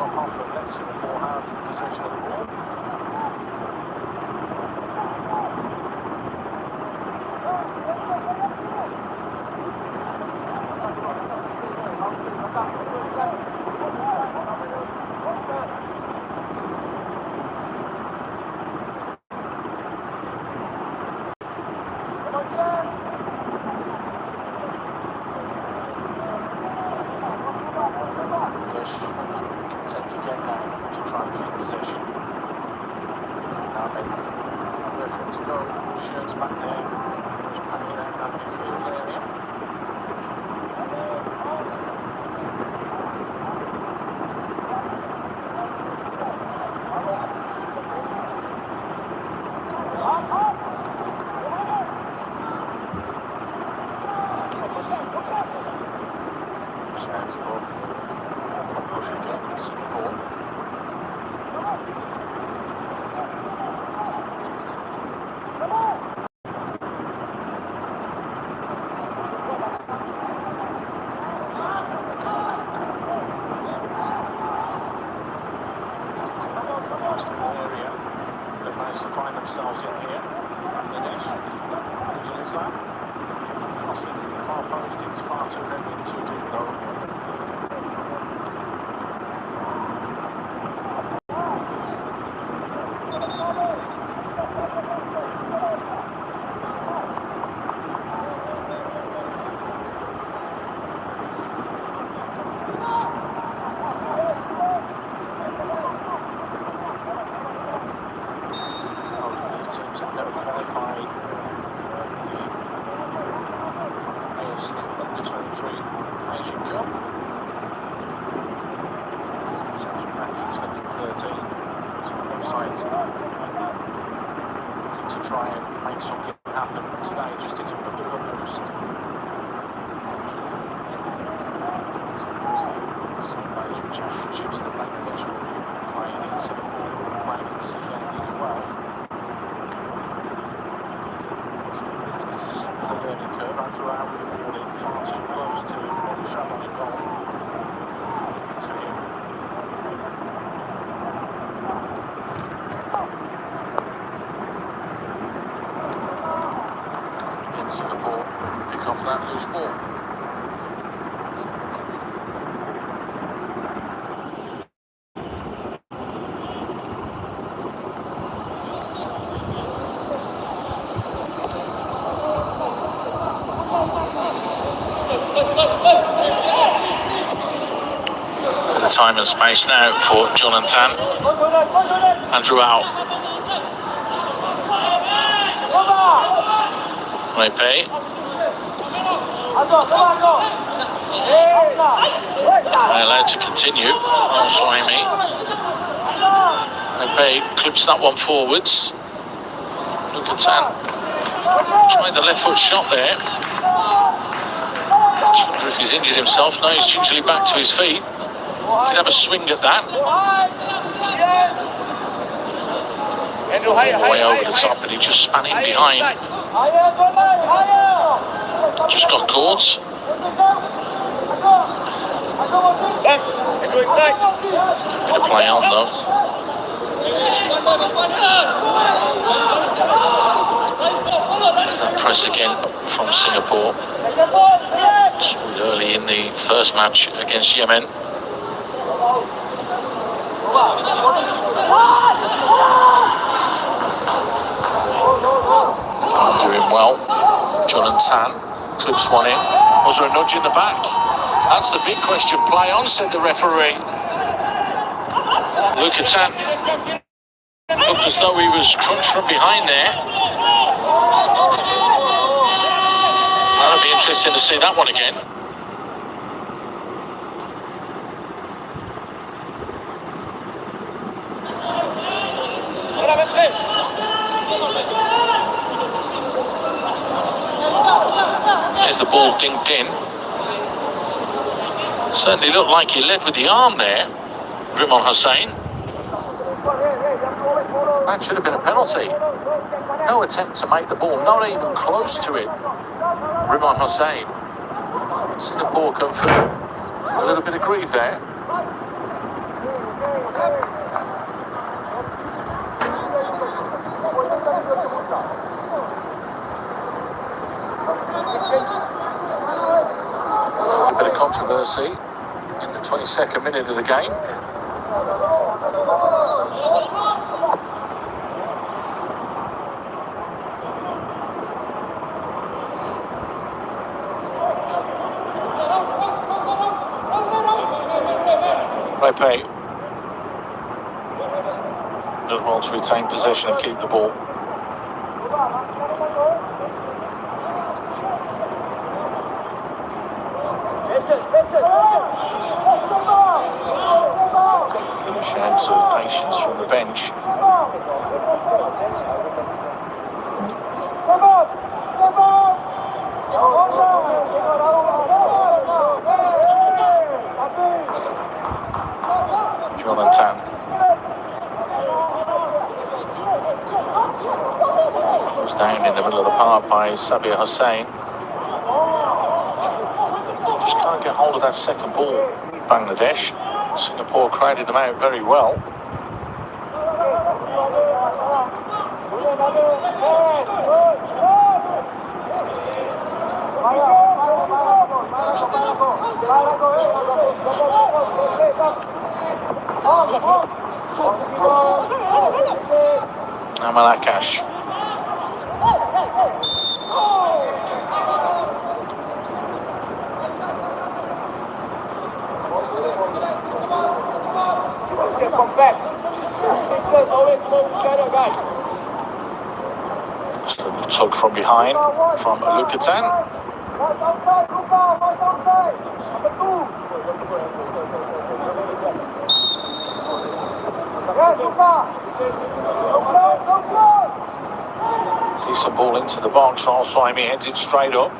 drop off and let Singapore have possession of the ball. Content again now to try and keep possession. Now then, referee to go. Shirts back there. Just packing out that midfield area. Sensible. Push again, Singapore. Area. They managed to find themselves in here. Ganesh. Ujulisa. Gets the cross into the far post. It's far too heavy and too deep though. Teams have never qualified for the AFC Under-23 Asian Cup since its conception back in 2013. So both sides looking to try and make something happen today just to give them a bit of a boost. So of course the Singapore AFC Championships that Bangladesh will be playing in Singapore, playing in the SEA Games as well. It's a learning curve. Andrew Howe with the ball in far too close to Ronald Chabon in goal. It's a big for him. In Singapore, pick off that loose ball. Time and space now for John and Tan. Andrew Howe. Mepe. Allowed to continue. Al-Suhaimi. Mepe clips that one forwards. Look at Tan. Tried the left foot shot there. Just wonder if he's injured himself. No, he's gingerly back to his feet. Did have a swing at that. Way over the top, and he just span in behind. Just got caught. Bit of play on though. There's that press again from Singapore. Scored early in the first match against Yemen. Doing well. John and Tan clips one in. Was there a nudge in the back? That's the big question. Play on, said the referee. Look at Tan. Looked as though he was crunched from behind there. That'll be interesting to see that one again. There's the ball dinked in. Certainly looked like he led with the arm there, Rimon Hussain. That should have been a penalty. No attempt to make the ball, not even close to it. Rimon Hussain. Singapore confirmed a little bit of grief there. A bit of controversy in the 22nd minute of the game. Pepe does well to retain possession and keep the ball. Shades of patience from the bench. Jonathan. Was down in the middle of the park by Sabir Hussain. Just can't get hold of that second ball, Bangladesh. Singapore crowded them out very well. Now Malakash. Just a little tug from behind from Lukatan. Decent ball into the box. Al-Suhaimi heads it straight up.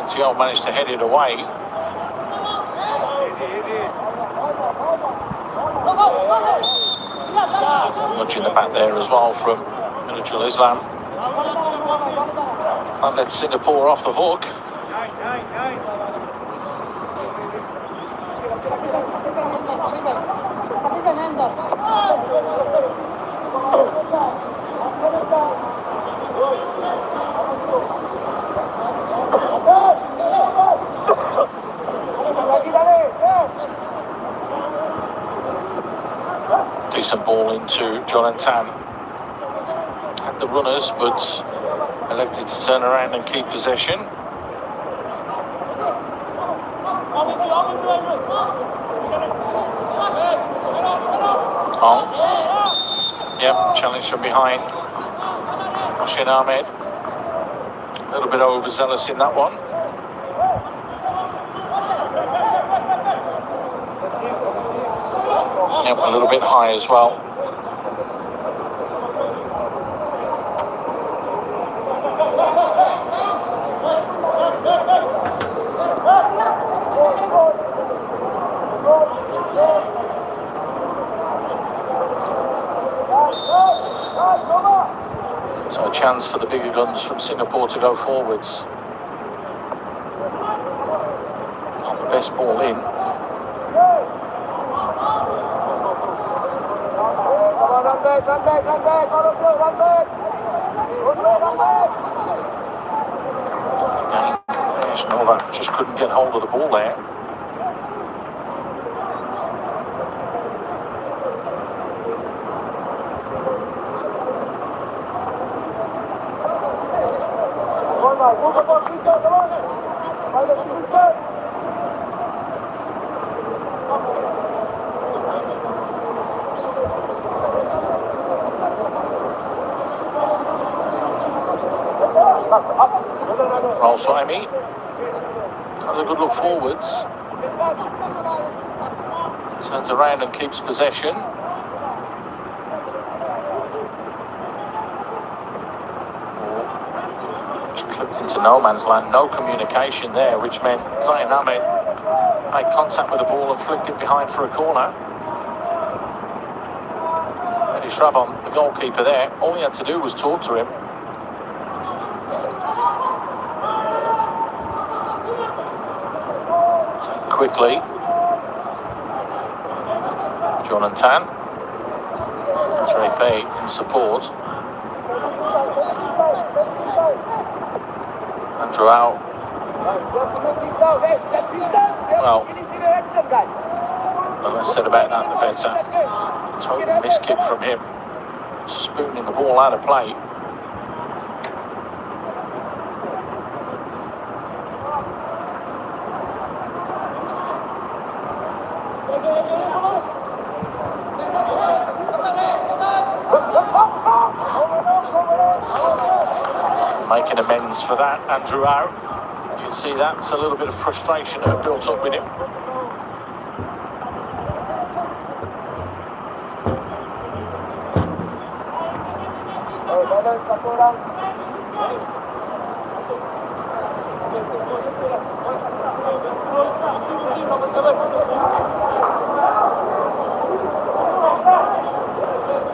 Tio managed to head it away. Nudge in the back there as well from Minajul Islam. That lets Singapore off the hook. Decent ball into Jonathan. Had the runners, but elected to turn around and keep possession. Yep, challenge from behind. Hossein Ahmed. A little bit overzealous in that one. Yep, a little bit high as well. So a chance for the bigger guns from Singapore to go forwards. Not the best ball in. Again, Novak just couldn't get hold of the ball there. Al-Suhaimi has a good look forwards. Turns around and keeps possession. Just clipped into no man's land. No communication there, which meant Zayn Ahmed made contact with the ball and flicked it behind for a corner. Eddie Shrabon, the goalkeeper there, all he had to do was talk to him. Quickly. Jonathan. Trepe in support. Andrew out. Well, the less said about that, the better. Total miss kick from him. Spooning the ball out of play. Making amends for that, Andrew out. You can see that's a little bit of frustration that built up with him.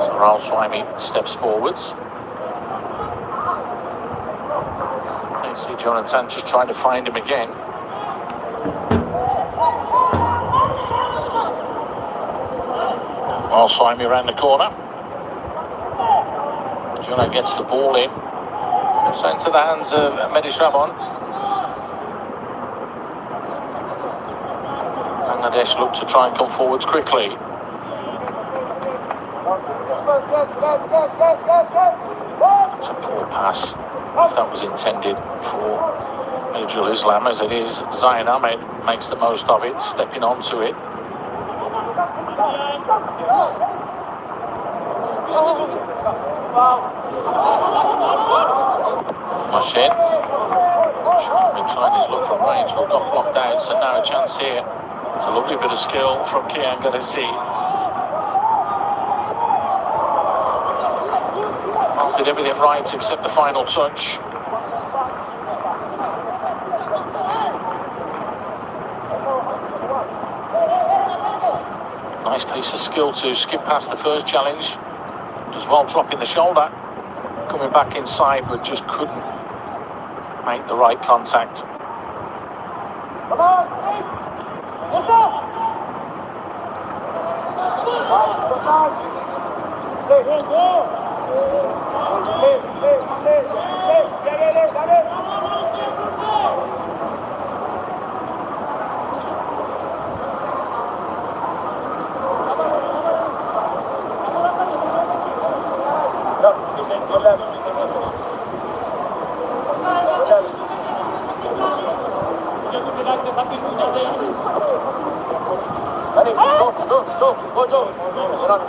So Raul Swimey steps forwards. You see Jonathan just trying to find him again. Raul Swimey around the corner. Jonathan gets the ball in. Sent to the hands of Mehdi Shabon. Bangladesh look to try and come forwards quickly. It's a poor pass, if that was intended for Majul Islam, as it is. Zayn Ahmed makes the most of it, stepping onto it. Moshin. Been trying his luck from range, but got blocked out, so now a chance here. It's a lovely bit of skill from Kian Gadasi. Did everything right except the final touch. Nice piece of skill to skip past the first challenge. As well, dropping the shoulder. Coming back inside, but just couldn't make the right contact. Come on,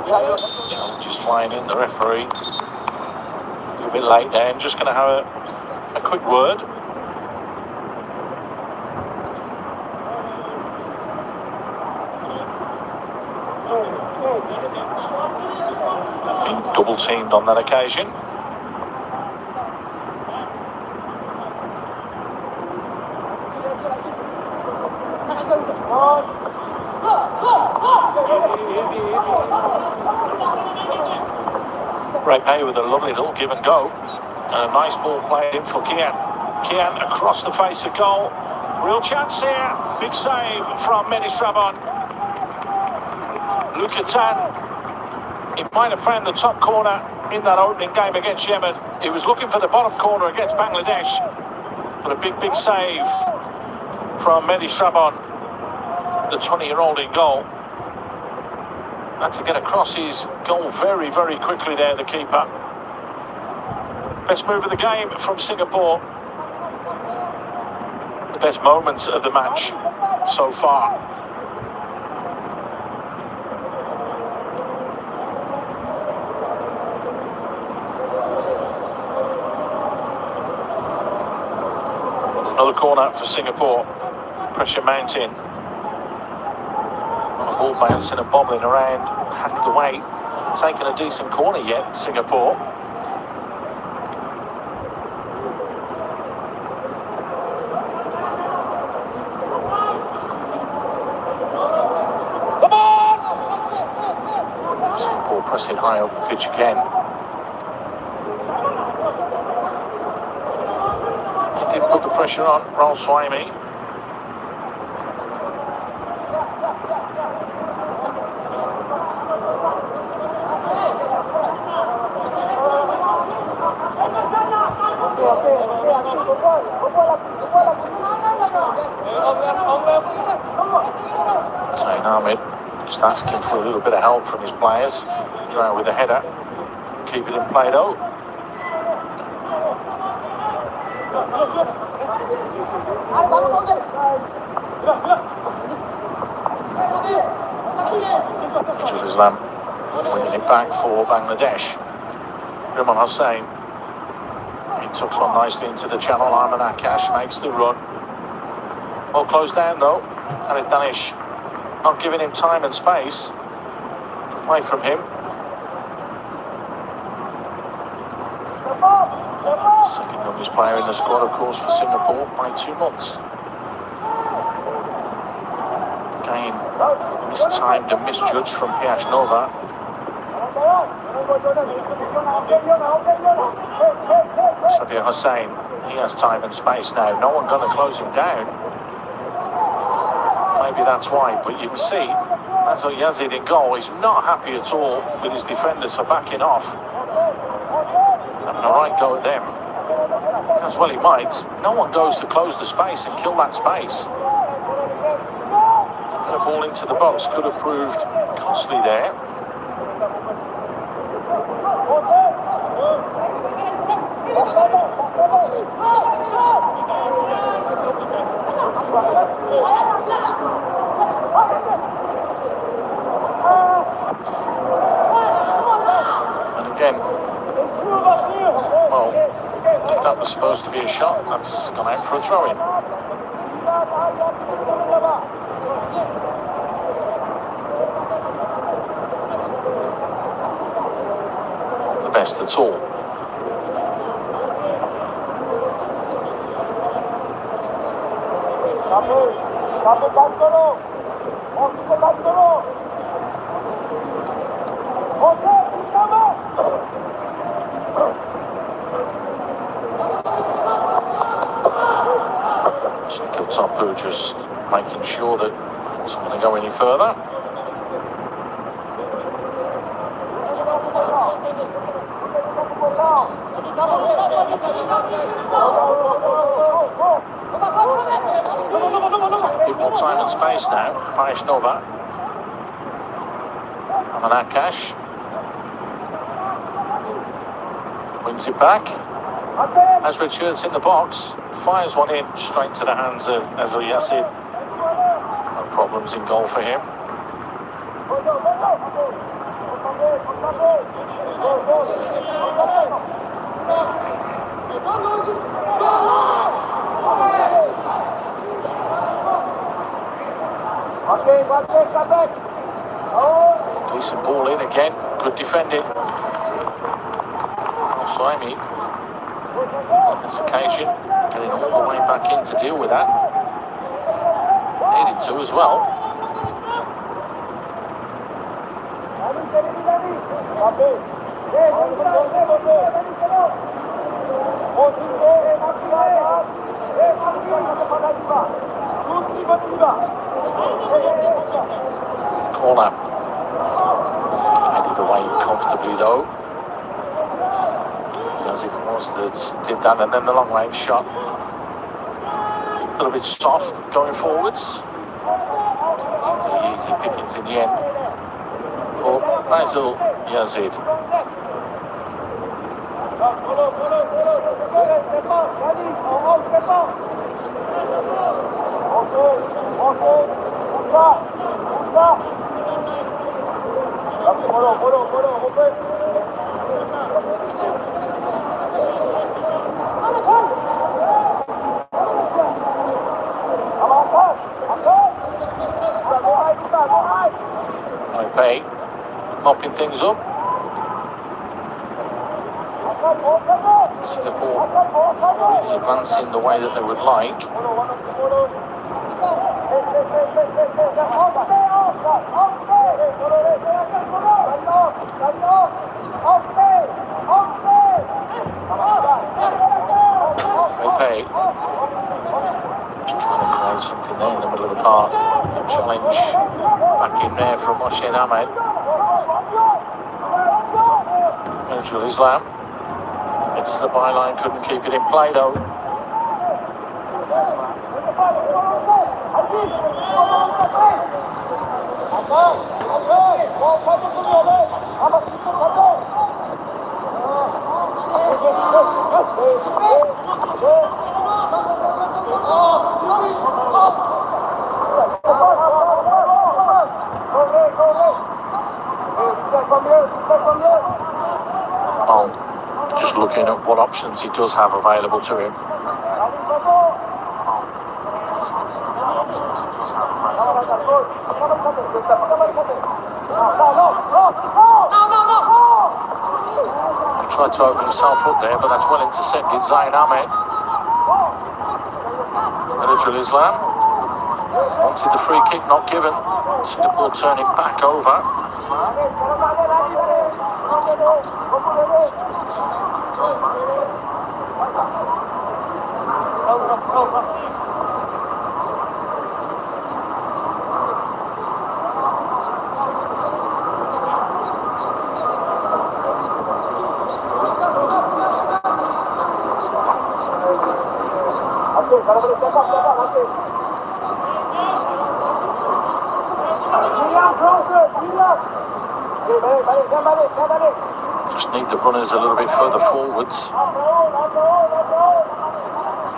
Challenges flying in, the referee a little bit late there. I'm just going to have a quick word. Being double teamed on that occasion. Repe with a lovely little give and go. And a nice ball played in for Kian. Kian across the face of goal. Real chance here. Big save from Mehdi Shabon. Lukatan, he might have found the top corner in that opening game against Yemen. He was looking for the bottom corner against Bangladesh. But a big save from Mehdi Shabon, the 20-year-old in goal. Had to get across his goal very quickly there, the keeper. Best move of the game from Singapore. The best moments of the match so far. Another corner for Singapore. Pressure mounting. Ball bouncing and bobbling around, hacked away. Taken a decent corner yet, Singapore. Come on! Singapore pressing high up the pitch again. He did put the pressure on Raul Swimey. Ahmed just asking for a little bit of help from his players. Trying with a header. Keep it in play though. Islam winning it back for Bangladesh. Imran Hussain. He tucks one nicely into the channel. Arman Akash makes the run. Well closed down though. Khalid Danish not giving him time and space to play from him. Second youngest player in the squad, of course, for Singapore by 2 months. Again, mistimed and misjudged from Piash Nova. Sabir Hussain, he has time and space now. No one going to close him down. Maybe that's why, but you can see Azal Yazid in goal. He's not happy at all with his defenders for backing off. Having a right go at them. As well he might. No one goes to close the space and kill that space. The ball into the box could have proved costly there. And again, well, if that was supposed to be a shot, that's gone out for a throw-in. The best at all. Topu just making sure that it wasn't going to go any further. A bit more time and space now. Parish Nova. And Akash wins it back. As Richards in the box, fires one in straight to the hands of Azal Yazid. No problems in goal for him. Decent ball in again, good defending. Saimi on this occasion, getting all the way back in to deal with that. Needed to as well. Corner. Headed away comfortably though. As it was that did that, and then the long range shot. A little bit soft going forwards. Easy pickings in the end for Azal Yazid. Pay, mopping things up. Singapore not really advancing the way that they would like. Pay, just trying to create something there in the middle of the park. Challenge back in there from Mohsin Ahmed. Nurul Islam. It's the byline, couldn't keep it in play though. looking at what options he does have available to him. He tried to open himself up there, but that's well intercepted. Zayn Ahmed. Elijah Islam wanted the free kick, not given. Singapore turn it back over. Just need the runners a little bit further forwards.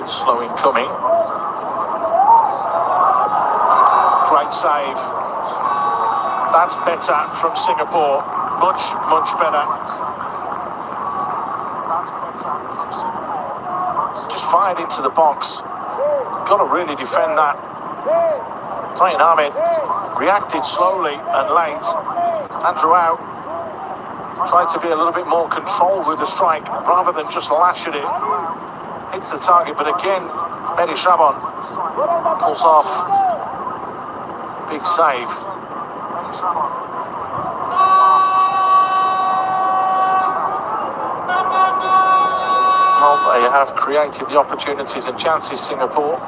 It's slow in coming. Great save. That's better from Singapore. Much, much better. Just fired into the box. Got to really defend that. Zayn Ahmed reacted slowly and late. Andrew out. Tried to be a little bit more controlled with the strike rather than just lash at it. Hits the target, but again, Mehdi Shabon pulls off. Big save. Well, they have created the opportunities and chances, Singapore.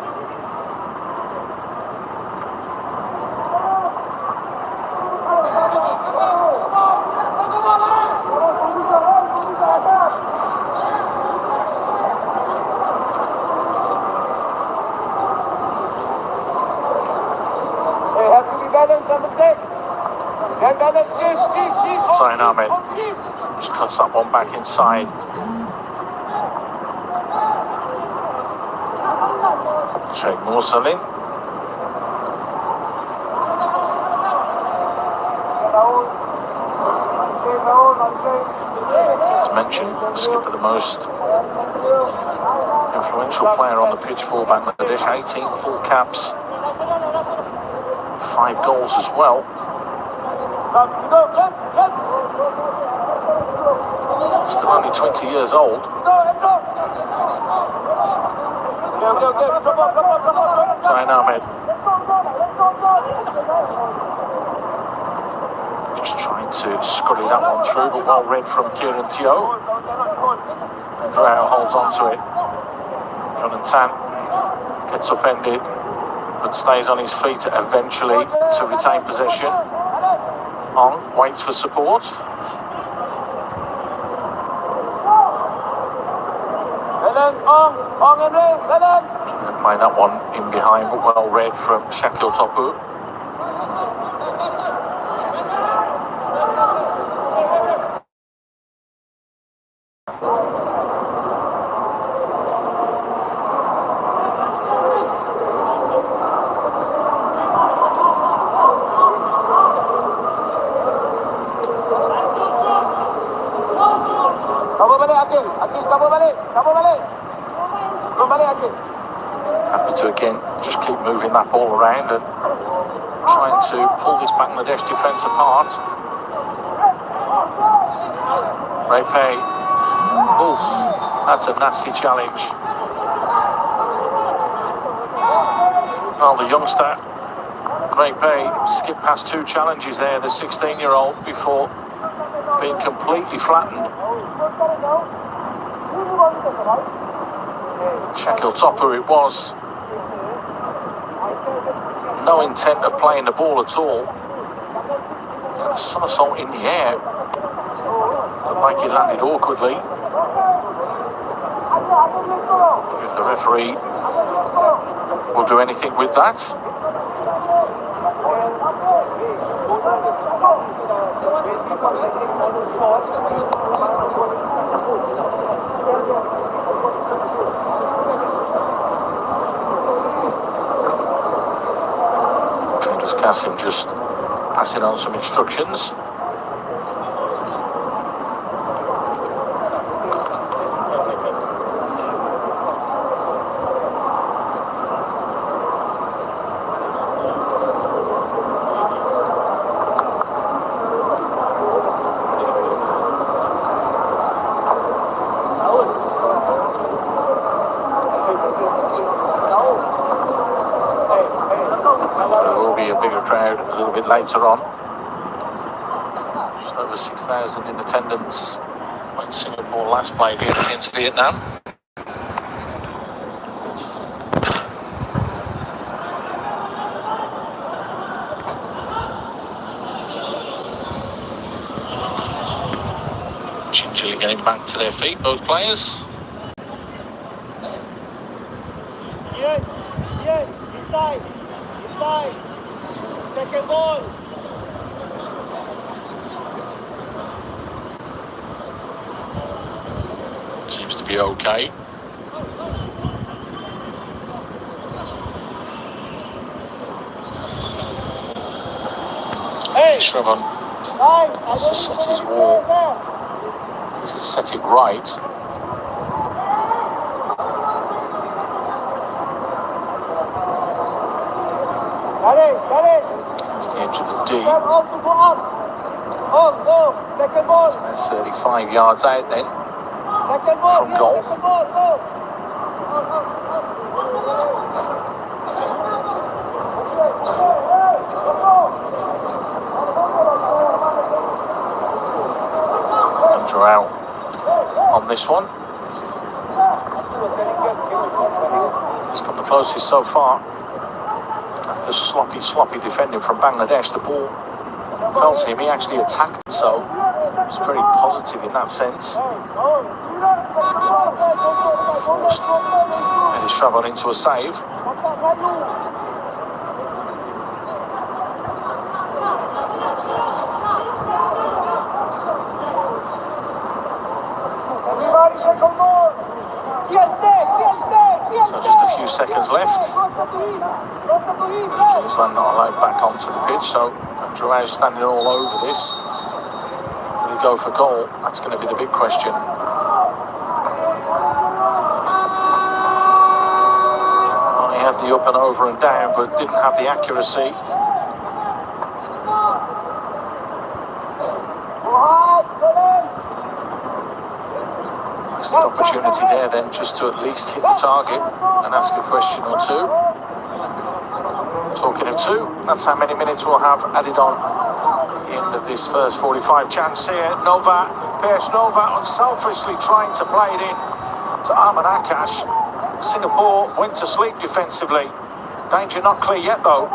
Zayn Ahmed just cuts that one back inside. Sheikh Mursalin. As mentioned, skipper, the most influential player on the pitch for Bangladesh. 18 full caps, 5 goals as well. Still only 20 years old. Zayn Ahmed just trying to scurry that one through, but well read from Kieran Teo. Andrew holds on to it. Jonathan Tan gets upended, but stays on his feet eventually to retain possession. Ong waits for support. Play that one in behind, but well read from Shakil Topu. Happy to again just keep moving that ball around and trying to pull this Bangladesh defence apart. Repe. Oof, that's a nasty challenge. Well, the youngster, Repe, skipped past 2 challenges there, the 16-year-old, before being completely flattened. Shakil Topu it was. No intent of playing the ball at all. And a somersault in the air. Looked like it landed awkwardly. If the referee will do anything with that. Kasim just passing on some instructions. a bigger crowd a little bit later on. Just over 6,000 in attendance when Singapore last played here against Vietnam. Gingerly getting back to their feet, both players. Yes, inside, second ball. Seems to be okay. Hey, Shrevon has to set his wall. He's to set it right. That's the edge of the D. Second ball. 35 yards out then from goal. Andrew out on this one. He's got the closest so far. After sloppy defending from Bangladesh, the ball fell to him. He actually attacked, so it's very positive in that sense. Forced Eddie Shrevon into a save. So just a few seconds left. Queensland not allowed back onto the pitch, so Andrew Howe standing all over this. Will he go for goal? That's going to be the big question. Well, he had the up and over and down, but didn't have the accuracy. Missed the opportunity there then just to at least hit the target and ask a question or two. Talking of two, that's how many minutes we'll have added on at the end of this first 45. Chance here, PS Nova unselfishly trying to play it in to Ahmed Akash. Singapore went to sleep defensively. Danger not clear yet though.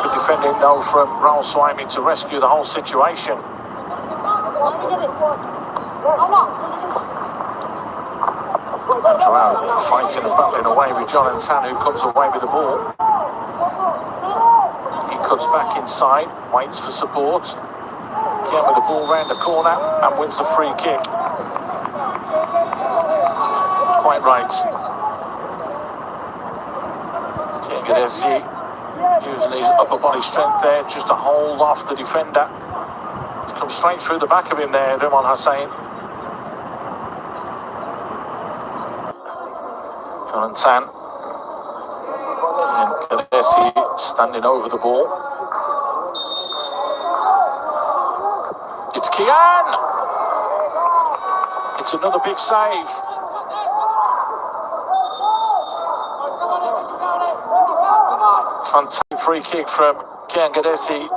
Good defending though from Raul Swami to rescue the whole situation. Andrew Howe fighting and battling away with John and Tan, who comes away with the ball. He cuts back inside, waits for support. Again with the ball round the corner and wins the free kick. Quite right. Kiangadesi using his upper body strength there just to hold off the defender. He's come straight through the back of him there, Rimon Hussain. John and Tan. Kiangadesi standing over the ball. It's Kian! It's another big save. Fantastic free kick from Kiangadesi.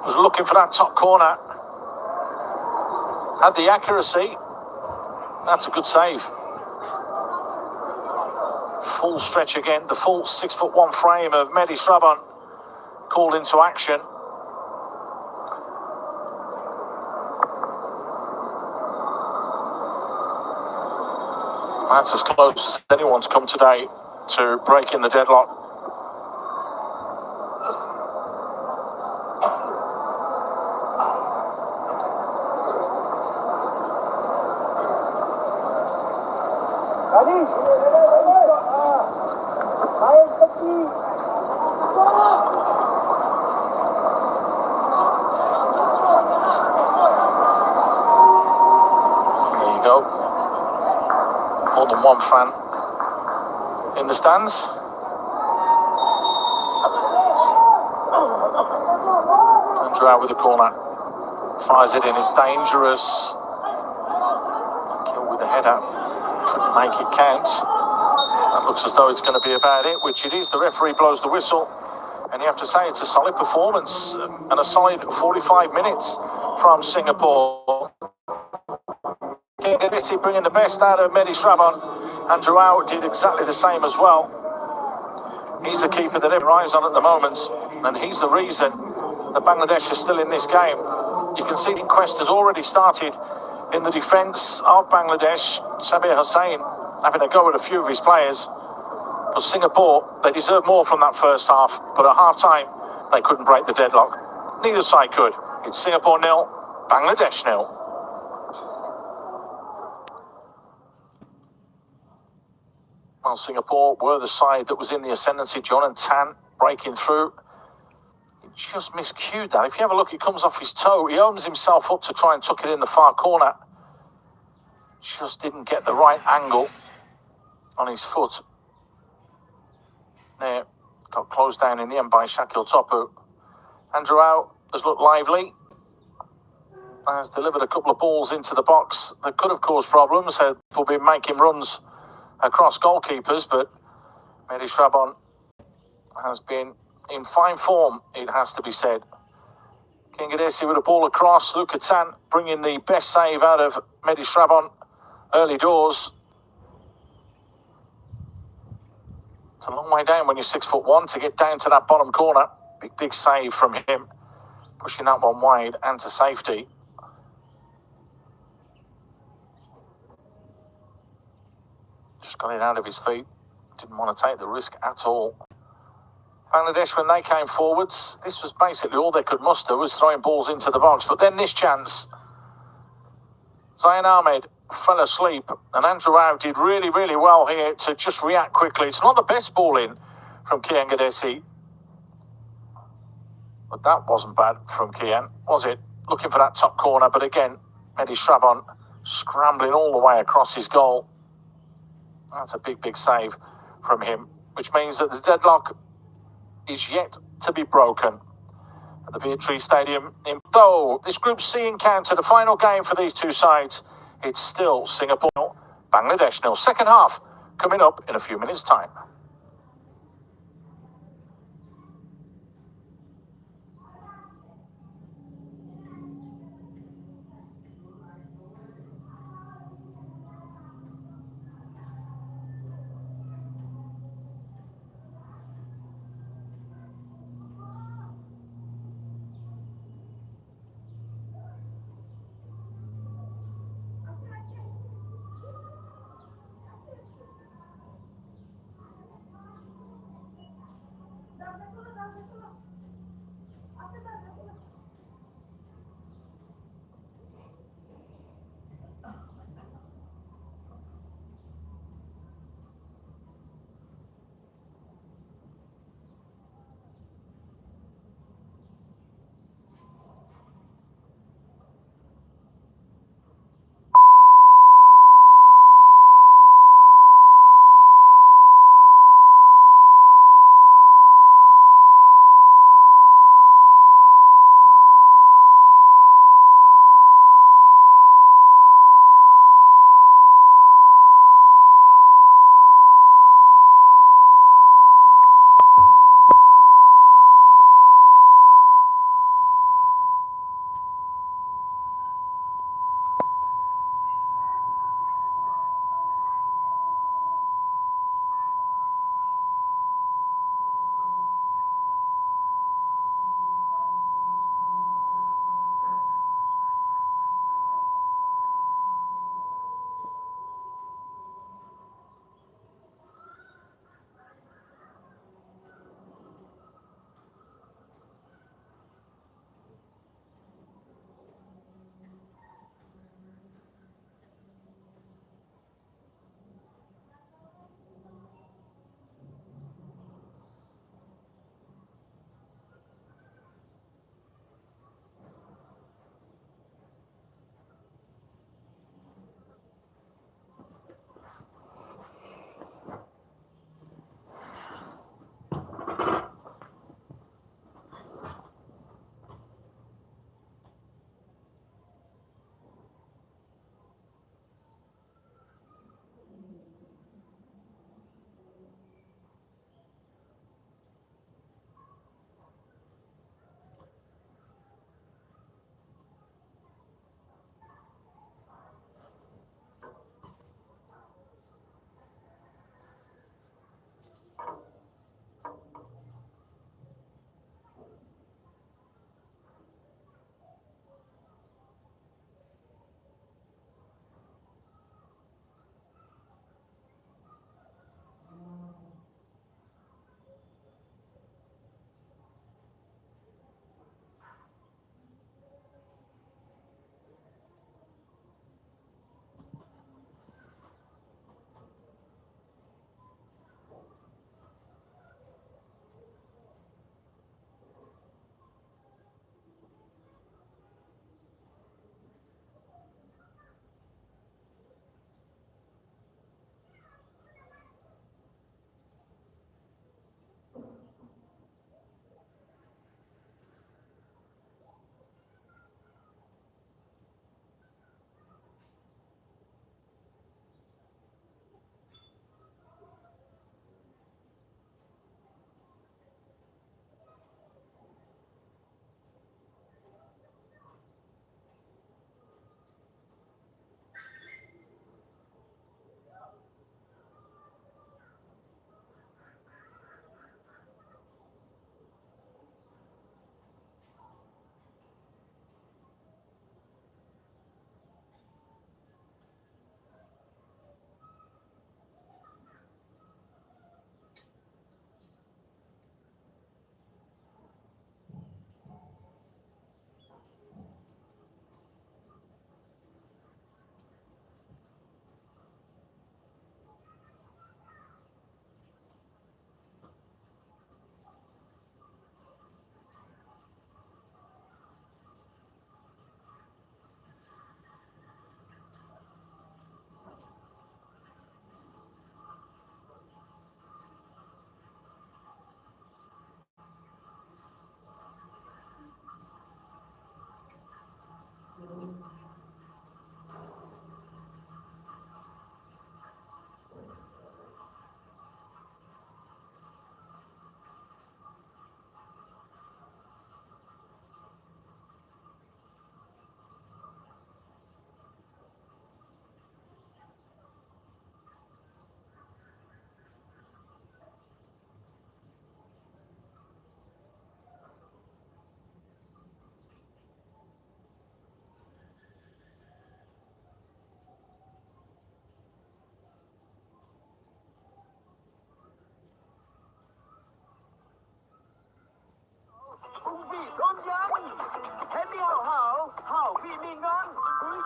Was looking for that top corner. Had the accuracy. That's a good save. Full stretch again. The full 6'1" frame of Mehdi Shrevon called into action. That's as close as anyone's come today to breaking the deadlock. There you go. More than one fan in the stands. Andrew Howe with the corner. Fires it in, it's dangerous. Kill with the header. Couldn't make it count. That looks as though it's going to be about it, which it is. The referee blows the whistle. And you have to say it's a solid performance and a solid 45 minutes from Singapore. Bringing the best out of Mehdi Shrabon, and Joao did exactly the same as well. He's the keeper that everyone eyes on at the moment, and he's the reason that Bangladesh is still in this game. You can see the inquest has already started in the defence of Bangladesh. Sabir Hussain having a go at a few of his players. But Singapore, they deserve more from that first half, but at half-time, they couldn't break the deadlock. Neither side could. It's Singapore 0, Bangladesh 0. Well, Singapore were the side that was in the ascendancy. John and Tan breaking through. He just miscued that. If you have a look, he comes off his toe. He opens himself up to try and tuck it in the far corner. Just didn't get the right angle on his foot. There, got closed down in the end by Shakil Topu. Andrew Howe has looked lively. Has delivered a couple of balls into the box that could have caused problems. He'll be making runs across goalkeepers, but Mehdi Shrabon has been in fine form, it has to be said. Kingadesi with a ball across. Luka Tan bringing the best save out of Mehdi Shrabon early doors. It's a long way down when you're 6'1" to get down to that bottom corner. Big save from him, pushing that one wide and to safety. Just got it out of his feet. Didn't want to take the risk at all. Bangladesh, when they came forwards, this was basically all they could muster, was throwing balls into the box. But then this chance, Zayn Ahmed fell asleep, and Andrew Howe did really, really well here to just react quickly. It's not the best ball in from Kian Gadesi, but that wasn't bad from Kian, was it? Looking for that top corner, but again, Mehdi Shrabon scrambling all the way across his goal. That's a big save from him, which means that the deadlock is yet to be broken at the Vietri Stadium. Though this Group C encounter, the final game for these two sides, it's still Singapore 0, Bangladesh 0. Second half coming up in a few minutes' time.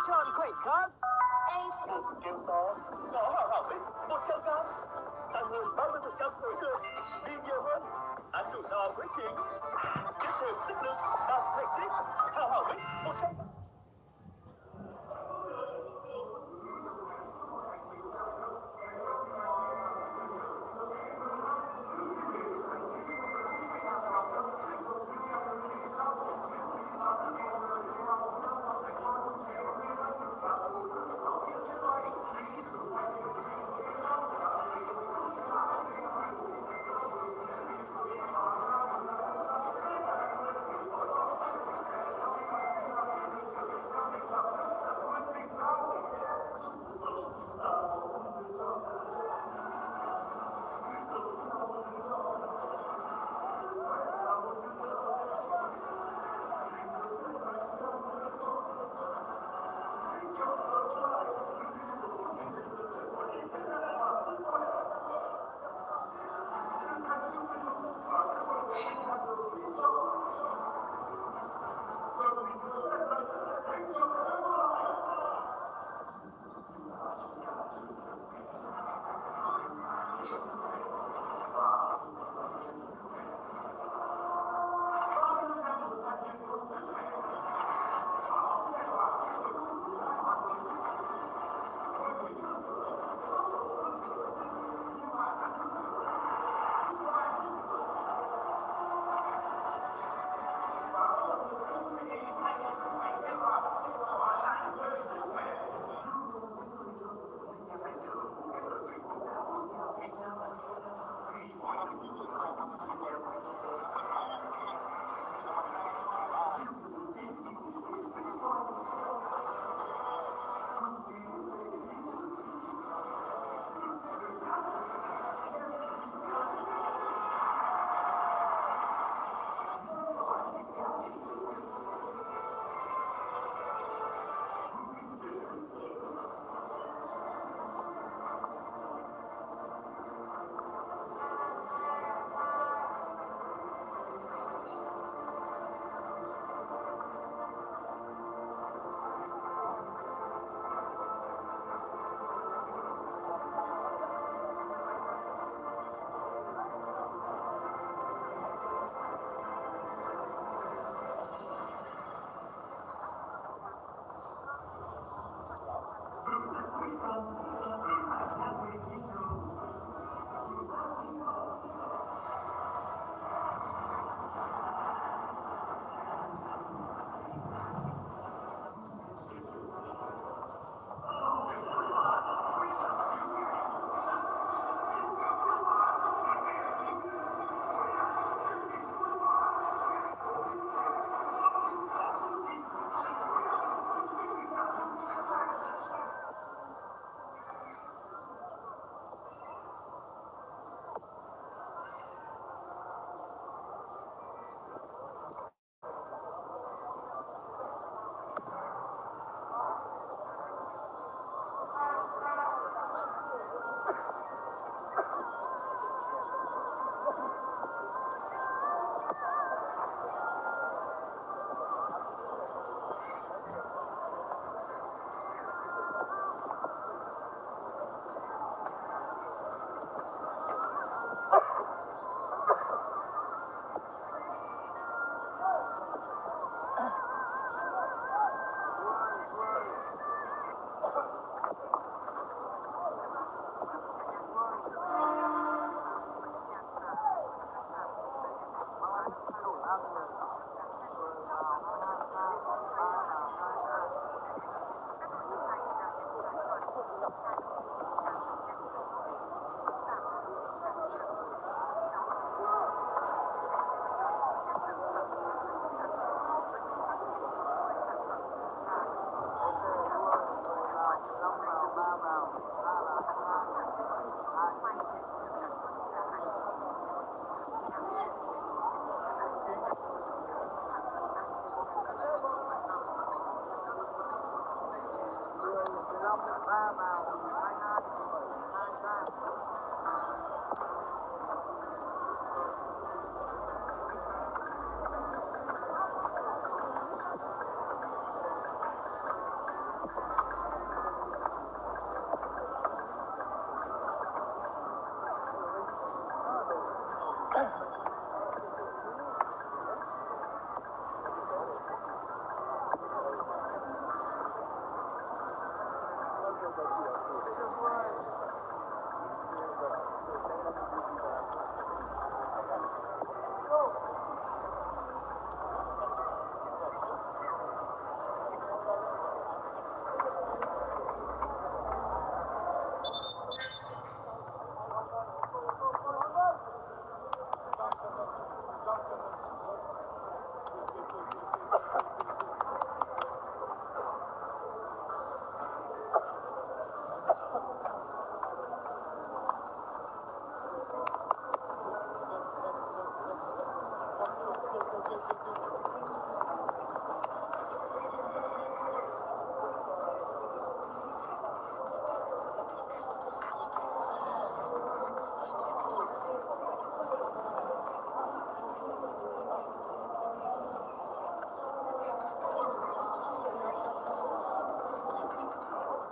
trọn khoảnh khắc. Kêu to, có hào hảo bích 100 gram, tăng hơn 30% khối lượng, đi nhiều hơn, ăn đủ no với chính, tiếp thêm sức lực đạt thành tích. Hào hảo bích 100 gram.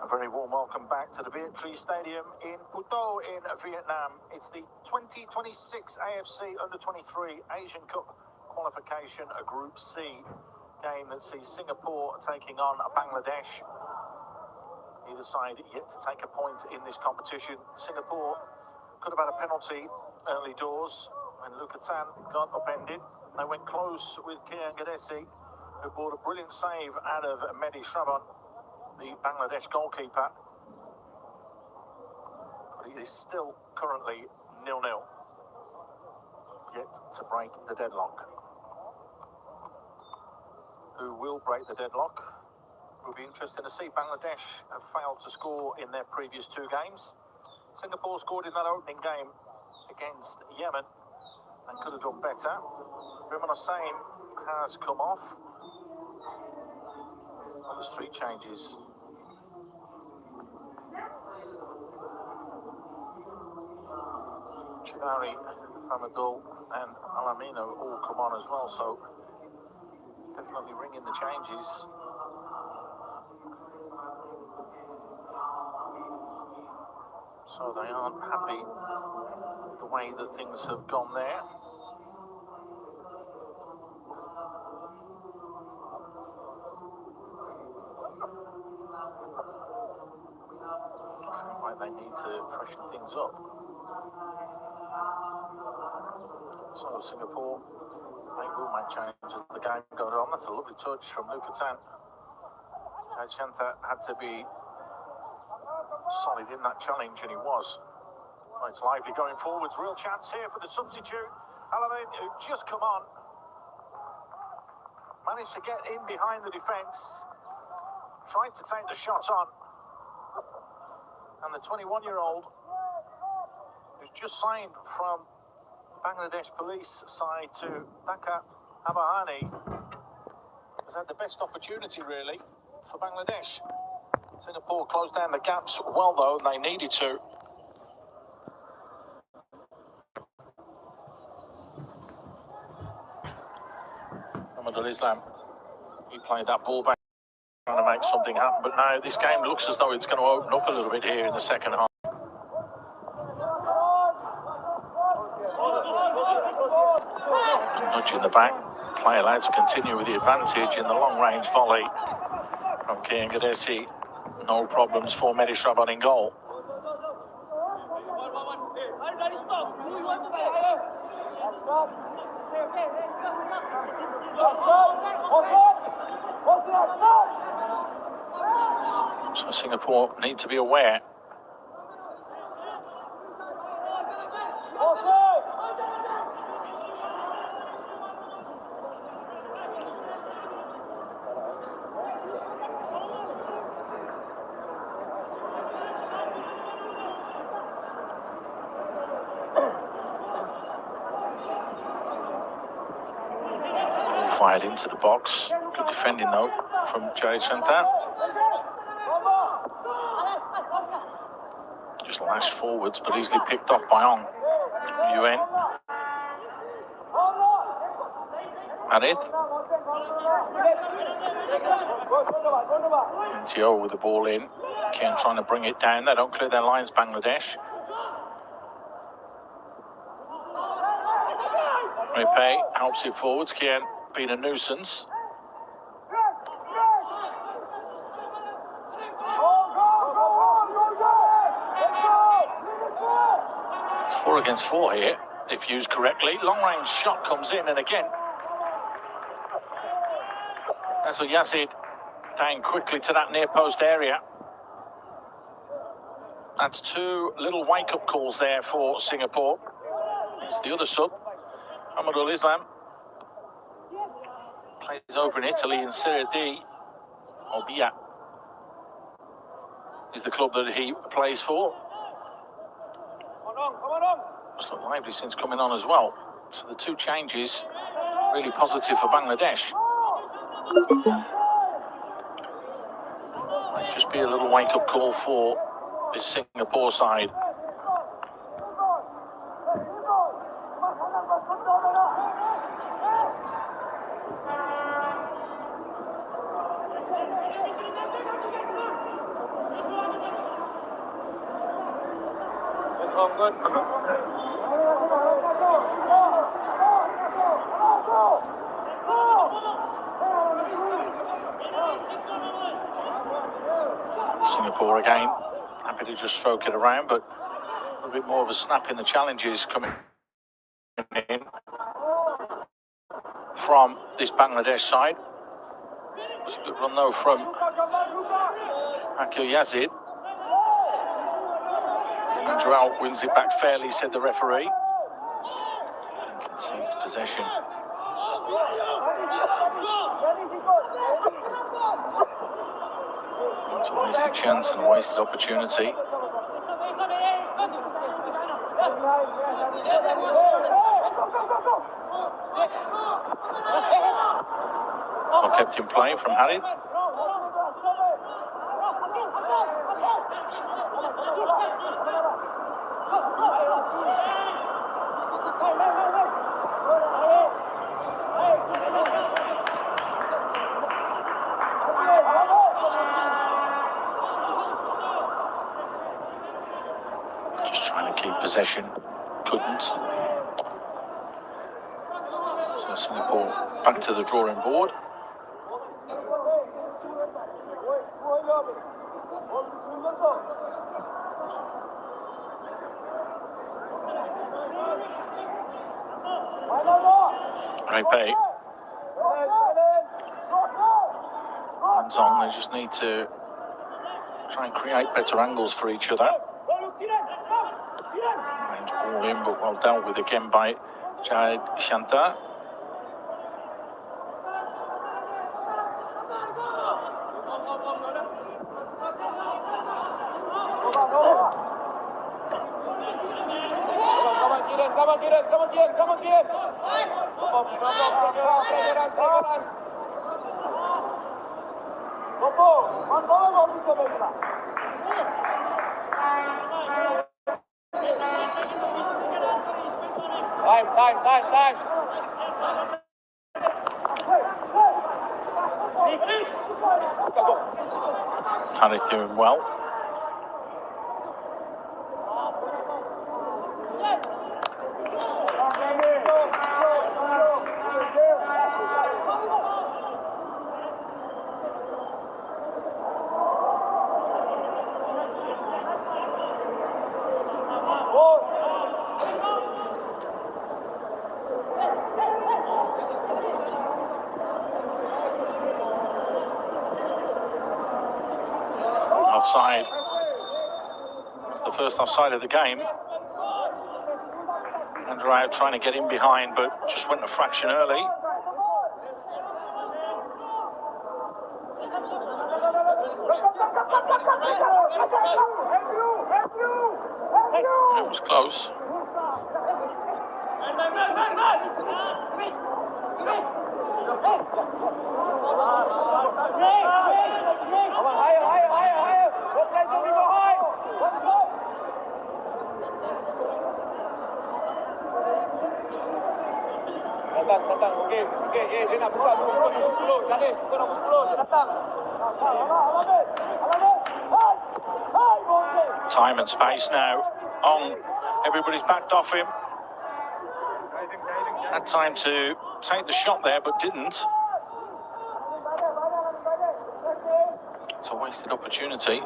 A very warm welcome back to the Vietnam Stadium in Phu in Vietnam. It's the 2026 AFC Under-23 Asian Cup Qualification, a Group C game that sees Singapore taking on Bangladesh. Either side yet to take a point in this competition. Singapore could have had a penalty early doors when Luka Tan got upended. They went close with Kian Gadesi, who brought a brilliant save out of Mehdi Shraban, the Bangladesh goalkeeper. But it is still currently 0-0. Yet to break the deadlock. Who will break the deadlock? Will be interesting to see. Bangladesh have failed to score in their previous two games. Singapore scored in that opening game against Yemen and could have done better. Rimon Hussain has come off. On the street changes. Chivari, Famadul and Alamino all come on as well, so definitely ringing the changes. So they aren't happy with the way that things have gone there. I feel like they need to freshen things up. So Singapore, they will make changes as the game goes on. That's a lovely touch from Luka Tan. Jay Shantha had to be solid in that challenge, and he was. Well, it's lively going forwards. Real chance here for the substitute. Alamin, who just come on. Managed to get in behind the defence. Tried to take the shot on. And the 21-year-old, who's just signed from Bangladesh police side to Dhaka Abahani, has had the best opportunity, really, for Bangladesh. Singapore closed down the gaps well, though, and they needed to. Ahmadul Islam, he played that ball back, trying to make something happen, but now this game looks as though it's going to open up a little bit here in the second half. Nudge in the back, play allowed to continue with the advantage in the long-range volley from Kian Gadesi. No problems for Mehdi Shraban in goal. So Singapore need to be aware. Fired into the box. Good defending though from Jay Shantha. Just lashed forwards, but easily picked off by Ong Yuen. Arith. Tio with the ball in. Ken trying to bring it down. They don't clear their lines, Bangladesh. Repay helps it forwards. Kian been a nuisance. It's 4 against 4 here, if used correctly. Long-range shot comes in, and again, that's a Yazid down quickly to that near post area. That's 2 little wake-up calls there for Singapore. It's the other sub, Ahmadul Islam. Plays over in Italy in Serie D. Obia is the club that he plays for. It's looked lively since coming on as well. So the 2 changes really positive for Bangladesh. Might just be a little wake-up call for this Singapore side. Singapore again, happy to just stroke it around, but a bit more of a snap in the challenges coming in from this Bangladesh side. It's a good run though from Akil Yazid. Joel wins it back fairly, said the referee. And concedes possession. It's a wasted chance and a wasted opportunity. Well kept in play from Harid. Just trying to keep possession, couldn't. So Singapore back to the drawing board. Repe. Hands on, they just need to try and create better angles for each other. Range ball in, but well dealt with again by Jai Shanta. Time. Harid doing well. Offside. It's the first offside of the game. Andrew trying to get in behind, but just went a fraction early. It was close. Time and space now on. Everybody's backed off him. Had time to take the shot there, but didn't. It's a wasted opportunity.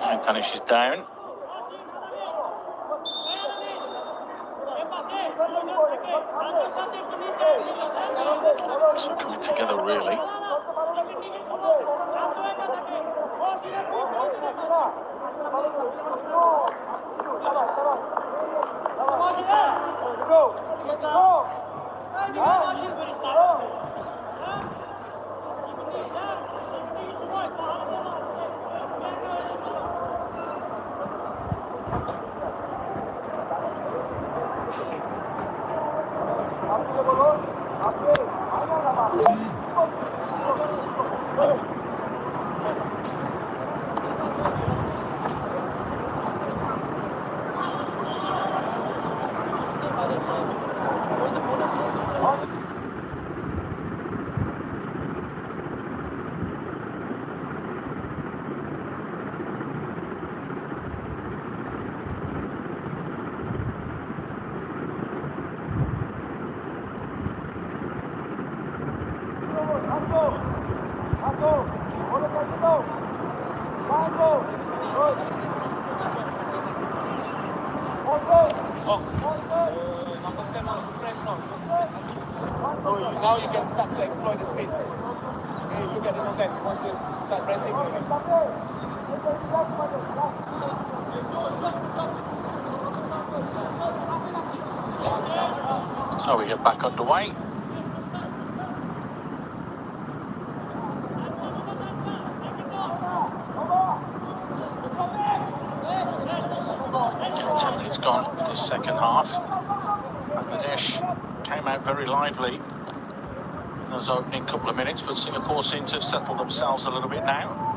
And Tanish is down. So coming together really. Now you can start to exploit the space. Okay, you get the moment once you start pressing. So we get back underway. Okay, 10 minutes gone this second half. Bangladesh came out very lively in those opening couple of minutes, but Singapore seem to have settled themselves a little bit now.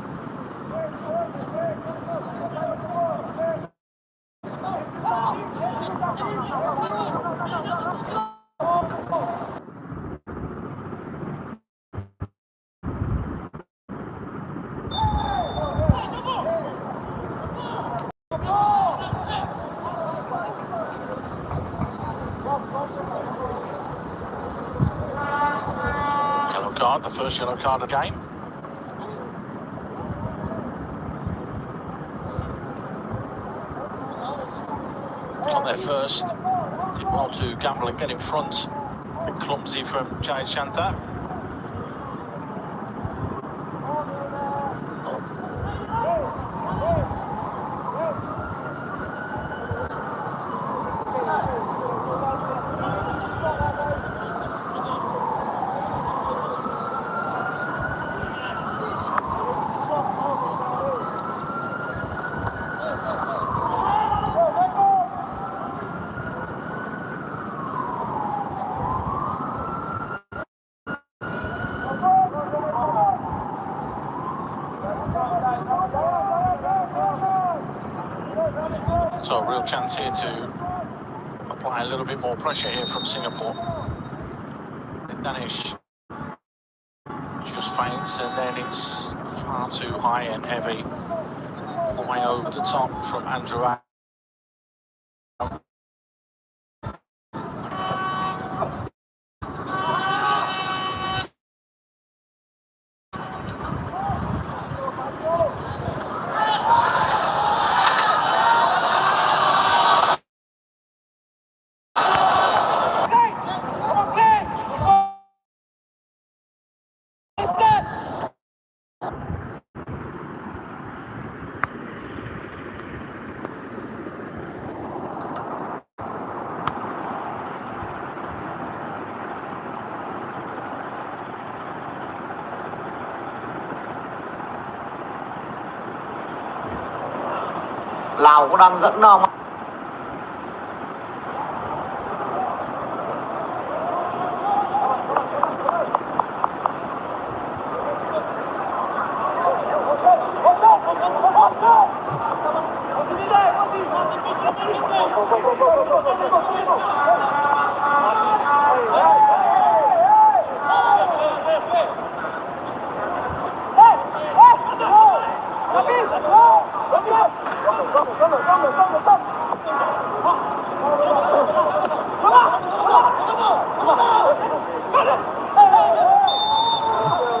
Yellow card, the first yellow card of the game. Got there first, did well to gamble and get in front. A bit clumsy from Jai Shanta. So a real chance here to apply a little bit more pressure here from Singapore. Danish just feints and then it's far too high and heavy. All the way over the top from Andrew. Lào cũng đang dẫn đâu.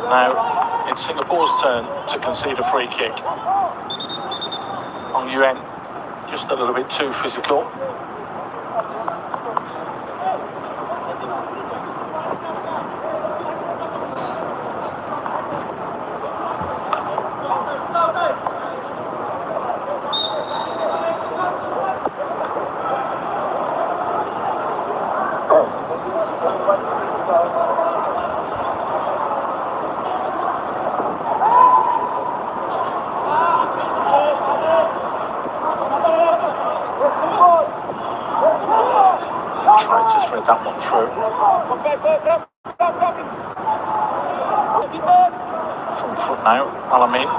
Now it's Singapore's turn to concede a free kick. Hong Yuan just a little bit too physical. Tried to thread that one through. Full foot now, Alamin.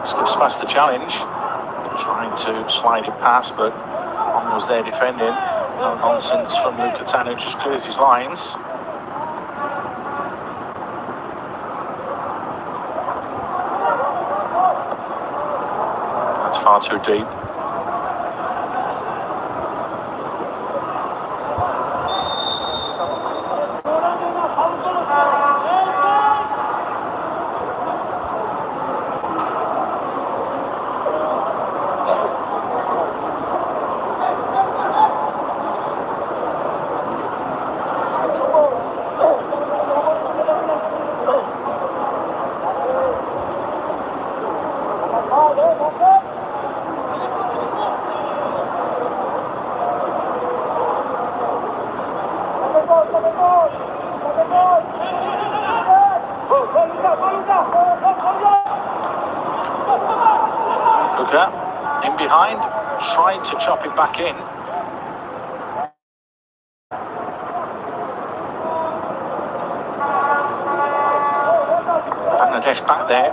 Skips past the challenge. Trying to slide it past, but Hong was there defending. No nonsense from Lukatanu, just clears his lines. That's far too deep. Luka in behind, tried to chop it back in. Bangladesh back there,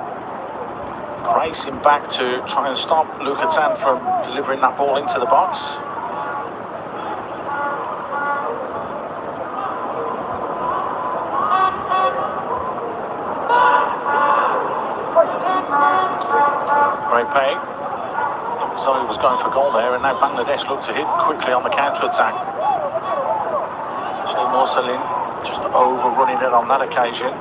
racing back to try and stop Luka from delivering that ball into the box. Great pay. So he was going for goal there, and now Bangladesh look to hit quickly on the counter-attack. Singapore just overrunning it on that occasion.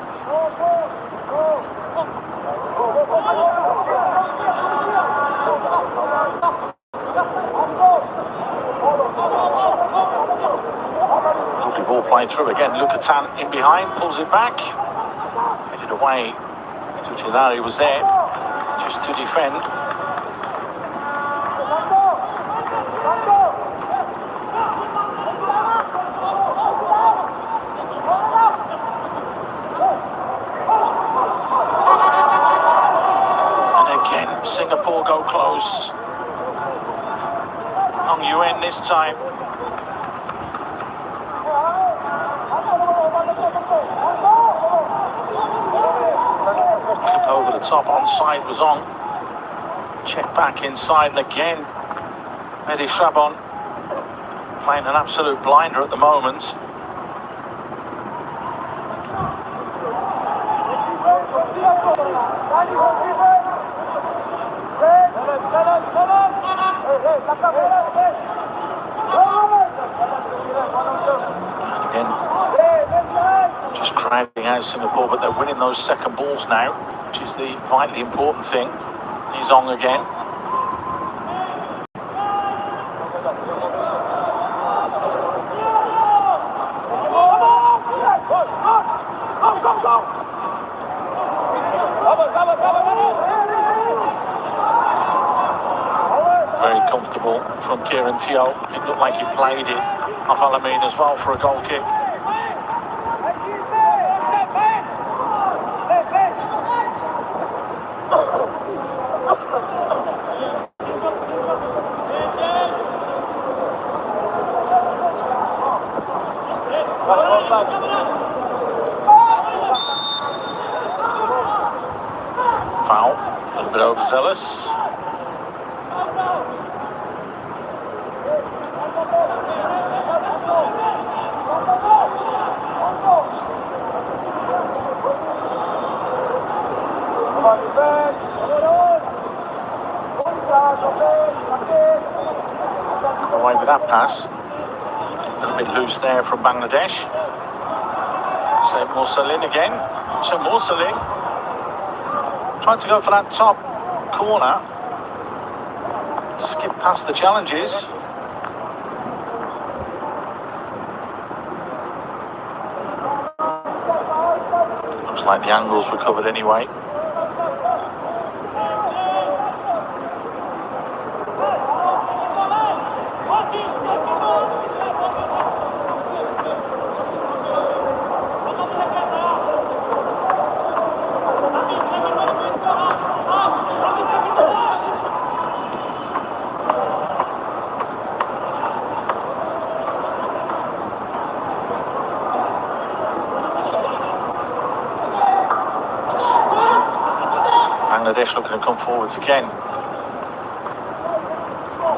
Lovely ball played through again. Luka in behind, pulls it back. Headed away. Tuchilari was there just to defend. Singapore go close. On UN this time. Clip over the top, onside was on. Check back inside, and again Mehdi Shabon playing an absolute blinder at the moment. And again, just crowding out Singapore, but they're winning those second balls now, which is the vitally important thing. He's on again. Very comfortable from Kieran Teo. It looked like he played it off Alamin as well for a goal kick. Foul, a little bit overzealous. Away with that pass. A little bit loose there from Bangladesh. So Mursalin again. So Mursalin trying to go for that top corner. Skip past the challenges. Looks like the angles were covered anyway. Bangladesh looking to come forwards again.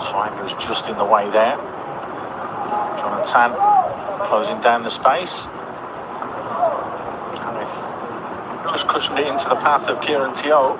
Swine was just in the way there. Jonathan closing down the space. Harith just cushioned it into the path of Kieran Teo.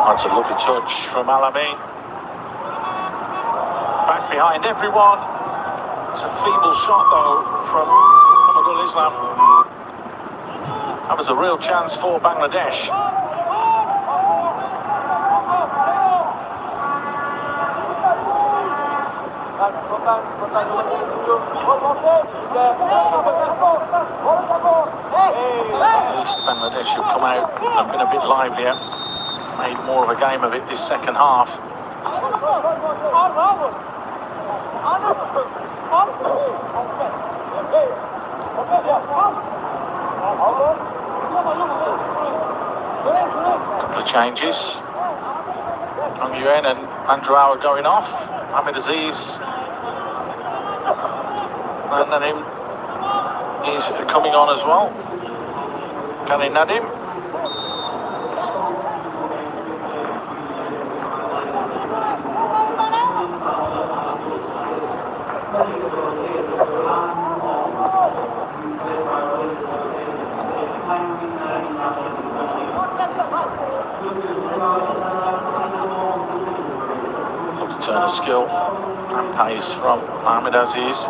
That's a lovely touch from Alamin. Back behind everyone. It's a feeble shot though from Muhammad Islam. That was a real chance for Bangladesh. At least Bangladesh should come out and been a bit livelier. Made more of a game of it this second half. Couple of changes. Hong Yuen and Andrew are going off. Ahmed Aziz and Nadim is coming on as well. Kane Nadim. Lovely turn of skill and pace from Ahmed Aziz.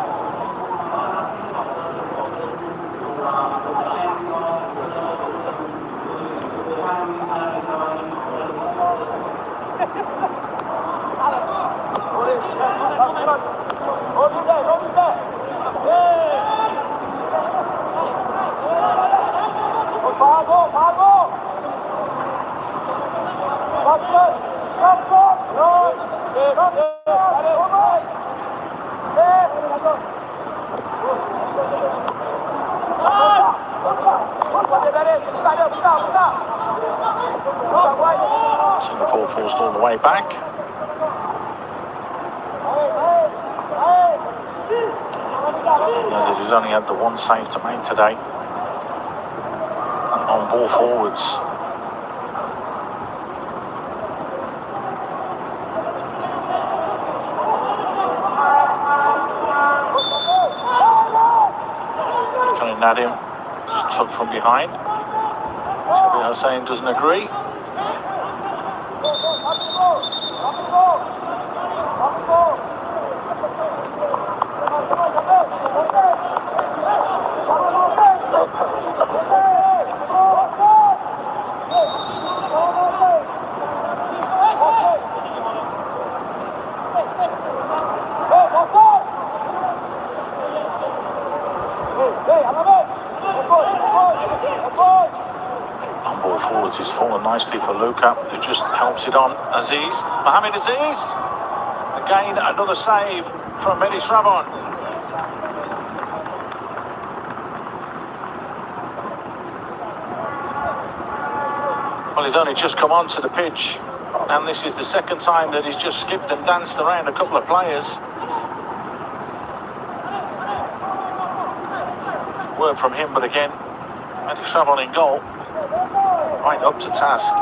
Singapore forced all the way back. He's only had the one save to make today. And on ball forwards. Kane Nadim just took from behind. Shabi Hussain doesn't agree. On ball forwards is fallen nicely for Luka, who just helps it on. Aziz, Mohamed Aziz. Again, another save from Mehdi Shrabon. Well, he's only just come onto the pitch, and this is the second time that he's just skipped and danced around a couple of players. Work from him, but again, Mehdi Shrabon in goal. Right up to task.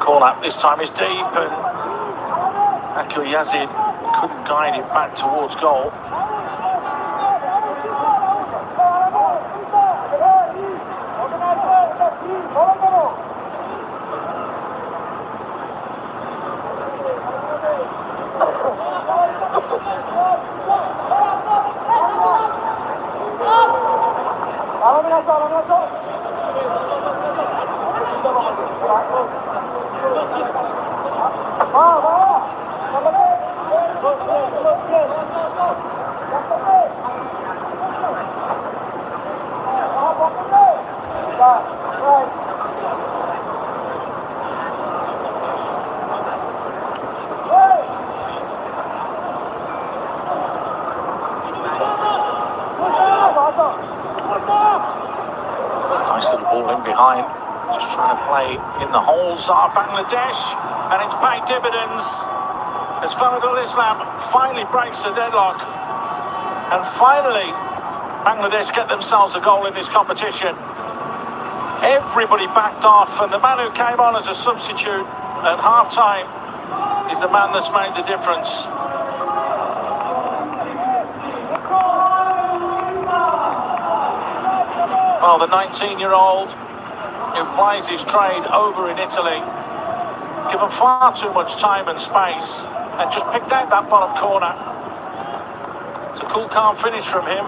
Corner this time is deep, and Akil Yazid couldn't guide it back towards goal. Nice little ball in behind, just trying to play in the holes are Bangladesh, and it's paid dividends as Faridul Islam finally breaks the deadlock, and finally Bangladesh get themselves a goal in this competition. Everybody backed off, and the man who came on as a substitute at half-time is the man that's made the difference. Well, the 19-year-old who plies his trade over in Italy, given far too much time and space, and just picked out that bottom corner. It's a cool, calm finish from him.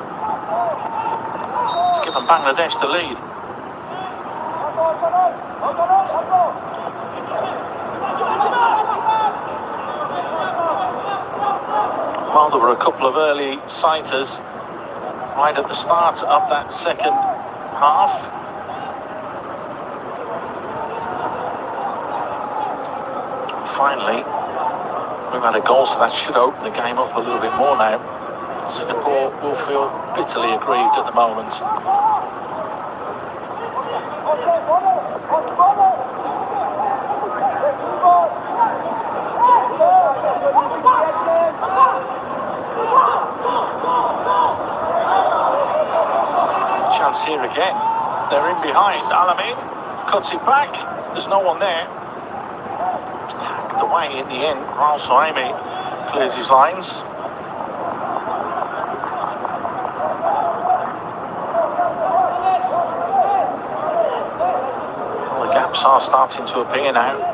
It's given Bangladesh the lead. Well, there were a couple of early sighters right at the start of that second half. Finally, we've had a goal, so that should open the game up a little bit more now. Singapore will feel bitterly aggrieved at the moment. Chance here again. They're in behind. Alamin cuts it back. There's no one there. It's hacked away in the end. Raul Sohaimi clears his lines. Well, the gaps are starting to appear now.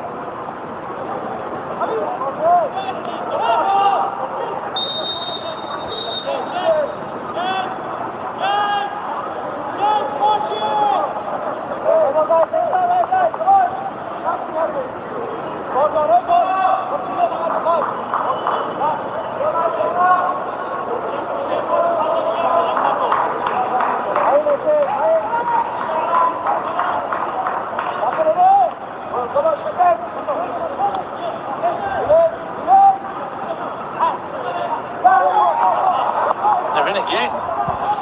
They're in again,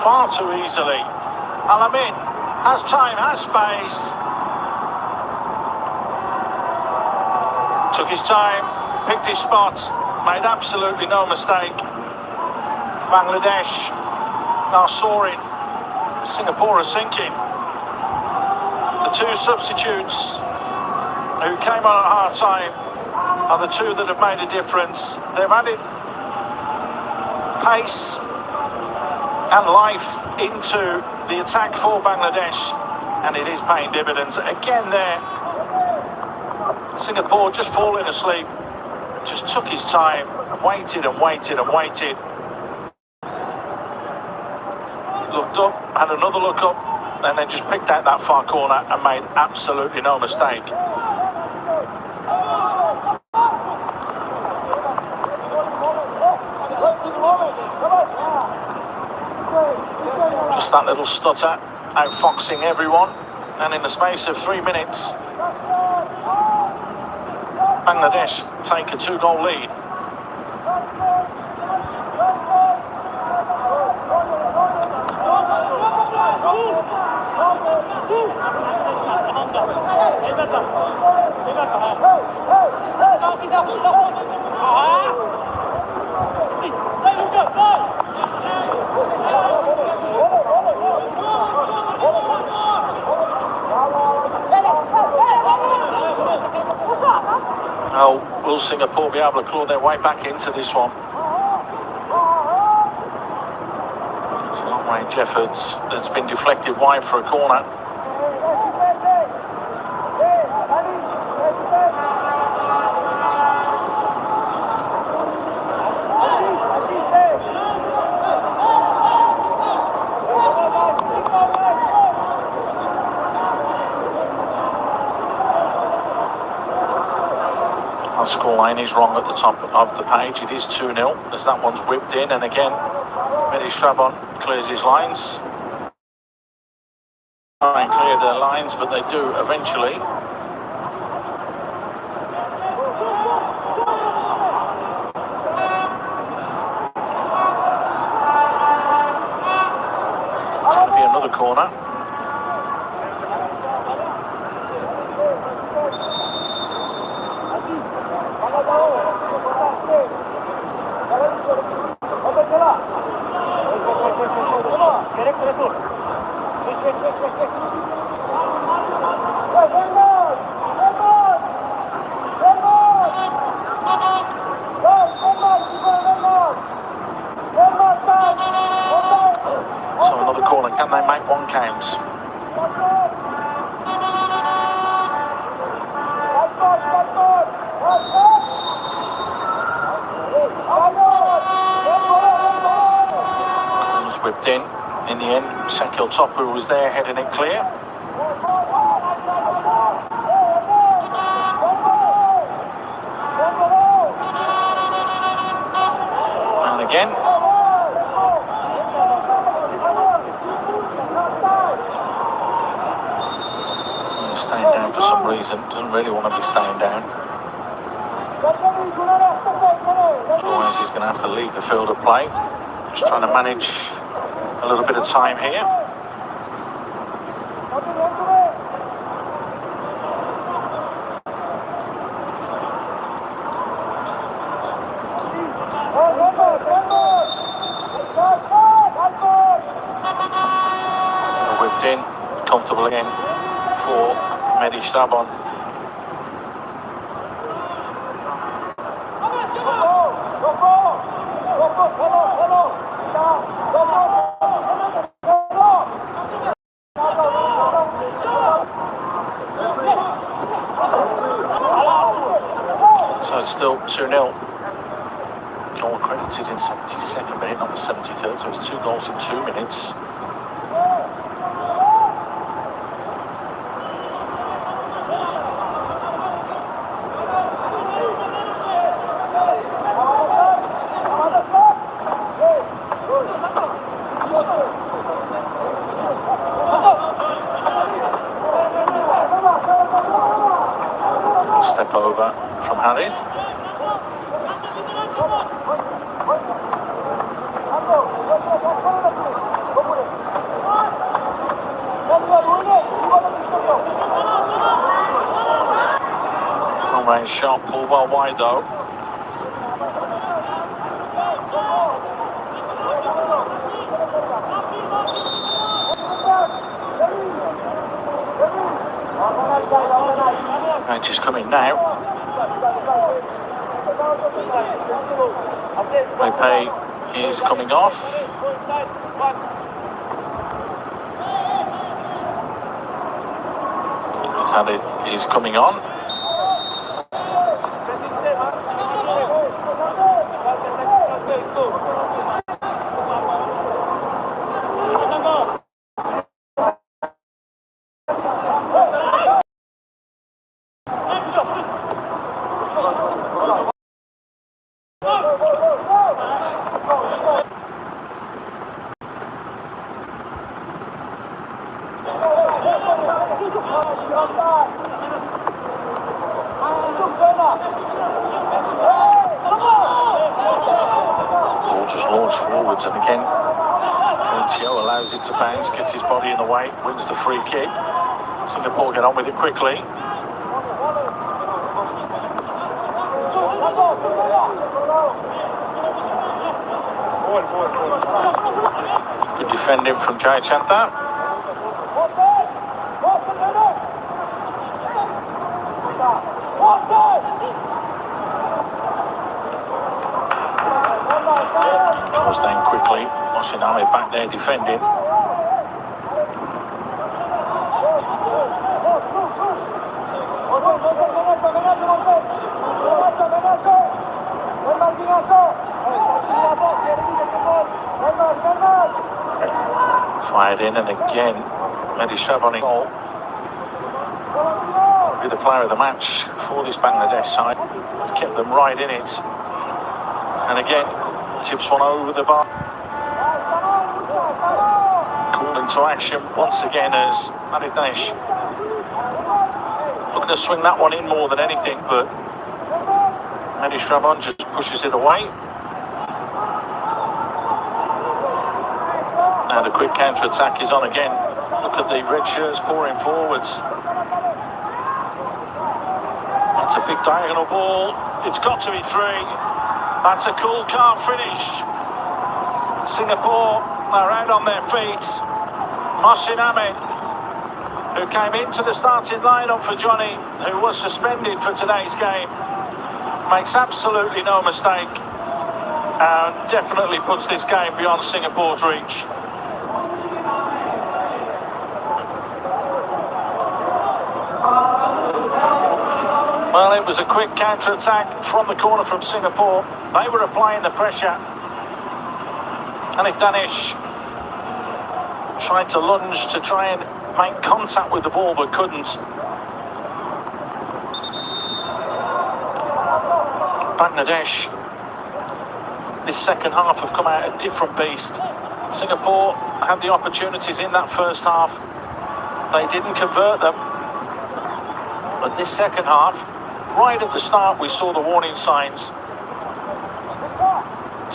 far too easily. Alamin has time, has space. Took his time, picked his spot, made absolutely no mistake. Bangladesh are soaring. Singapore are sinking. The two substitutes who came on at half-time are the two that have made a difference. They've added pace and life into the attack for Bangladesh, and it is paying dividends. Again there, Singapore just falling asleep, just took his time, waited and waited and waited. Looked up, had another look up, and then just picked out that far corner and made absolutely no mistake. Just that little stutter, outfoxing everyone, and in the space of 3 minutes, Bangladesh take a 2-goal lead. Oh, will Singapore be able to claw their way back into this one? It's a long-range effort that's been deflected wide for a corner. Our scoreline is wrong at the top of the page. It is 2-0 as that one's whipped in, and again Mehdi Shrabon clears his lines. Try and clear their lines, but they do eventually. It's going to be another corner. So another corner, can they make one count? whipped in. In the end, Sekil Topu was there heading it clear. And again. He's staying down for some reason. Doesn't really want to be staying down. Otherwise he's going to have to leave the field of play. Just trying to manage a little bit of time here. Whipped in, comfortable again for Mehdi Shabon. So it's still 2-0. Goal credited in 72nd minute, not the 73rd, so it's 2 goals in 2 minutes. Step over from Harith. Long range shot, pulled well wide though. Range is coming now. Repay is coming off. Harith is coming on. Ball just launched forwards, and again Tio allows it to bounce, gets his body in the way, wins the free kick. Singapore get on with it quickly. Good defending from Jai Chanta. Goes down quickly. Moshinami back there defending. Fired in, and again Mehdi Shabon goal. Be the player of the match for this Bangladesh side. Has kept them right in it. And again, tips one over the bar. Called into action once again as Bangladesh looking to swing that one in more than anything, but Mehdi Shabon just pushes it away. Now the quick counter-attack is on again. Look at the red shirts pouring forwards. That's a big diagonal ball. It's got to be 3. That's a cool, calm finish. Singapore are out on their feet. Mohsin Ahmed, who came into the starting lineup for Johnny, who was suspended for today's game, makes absolutely no mistake and definitely puts this game beyond Singapore's reach. Well, it was a quick counter-attack from the corner from Singapore. They were applying the pressure. And Danish Tried to lunge to try and make contact with the ball, but couldn't. Bangladesh, this second half, have come out a different beast. Singapore had the opportunities in that first half. They didn't convert them. But this second half, right at the start, we saw the warning signs.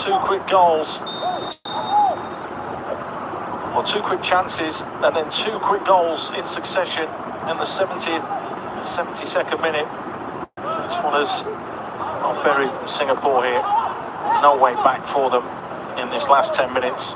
2 quick goals. Well, 2 quick chances, and then 2 quick goals in succession in the 70th and 72nd minute. This one has buried Singapore here. No way back for them in this last 10 minutes.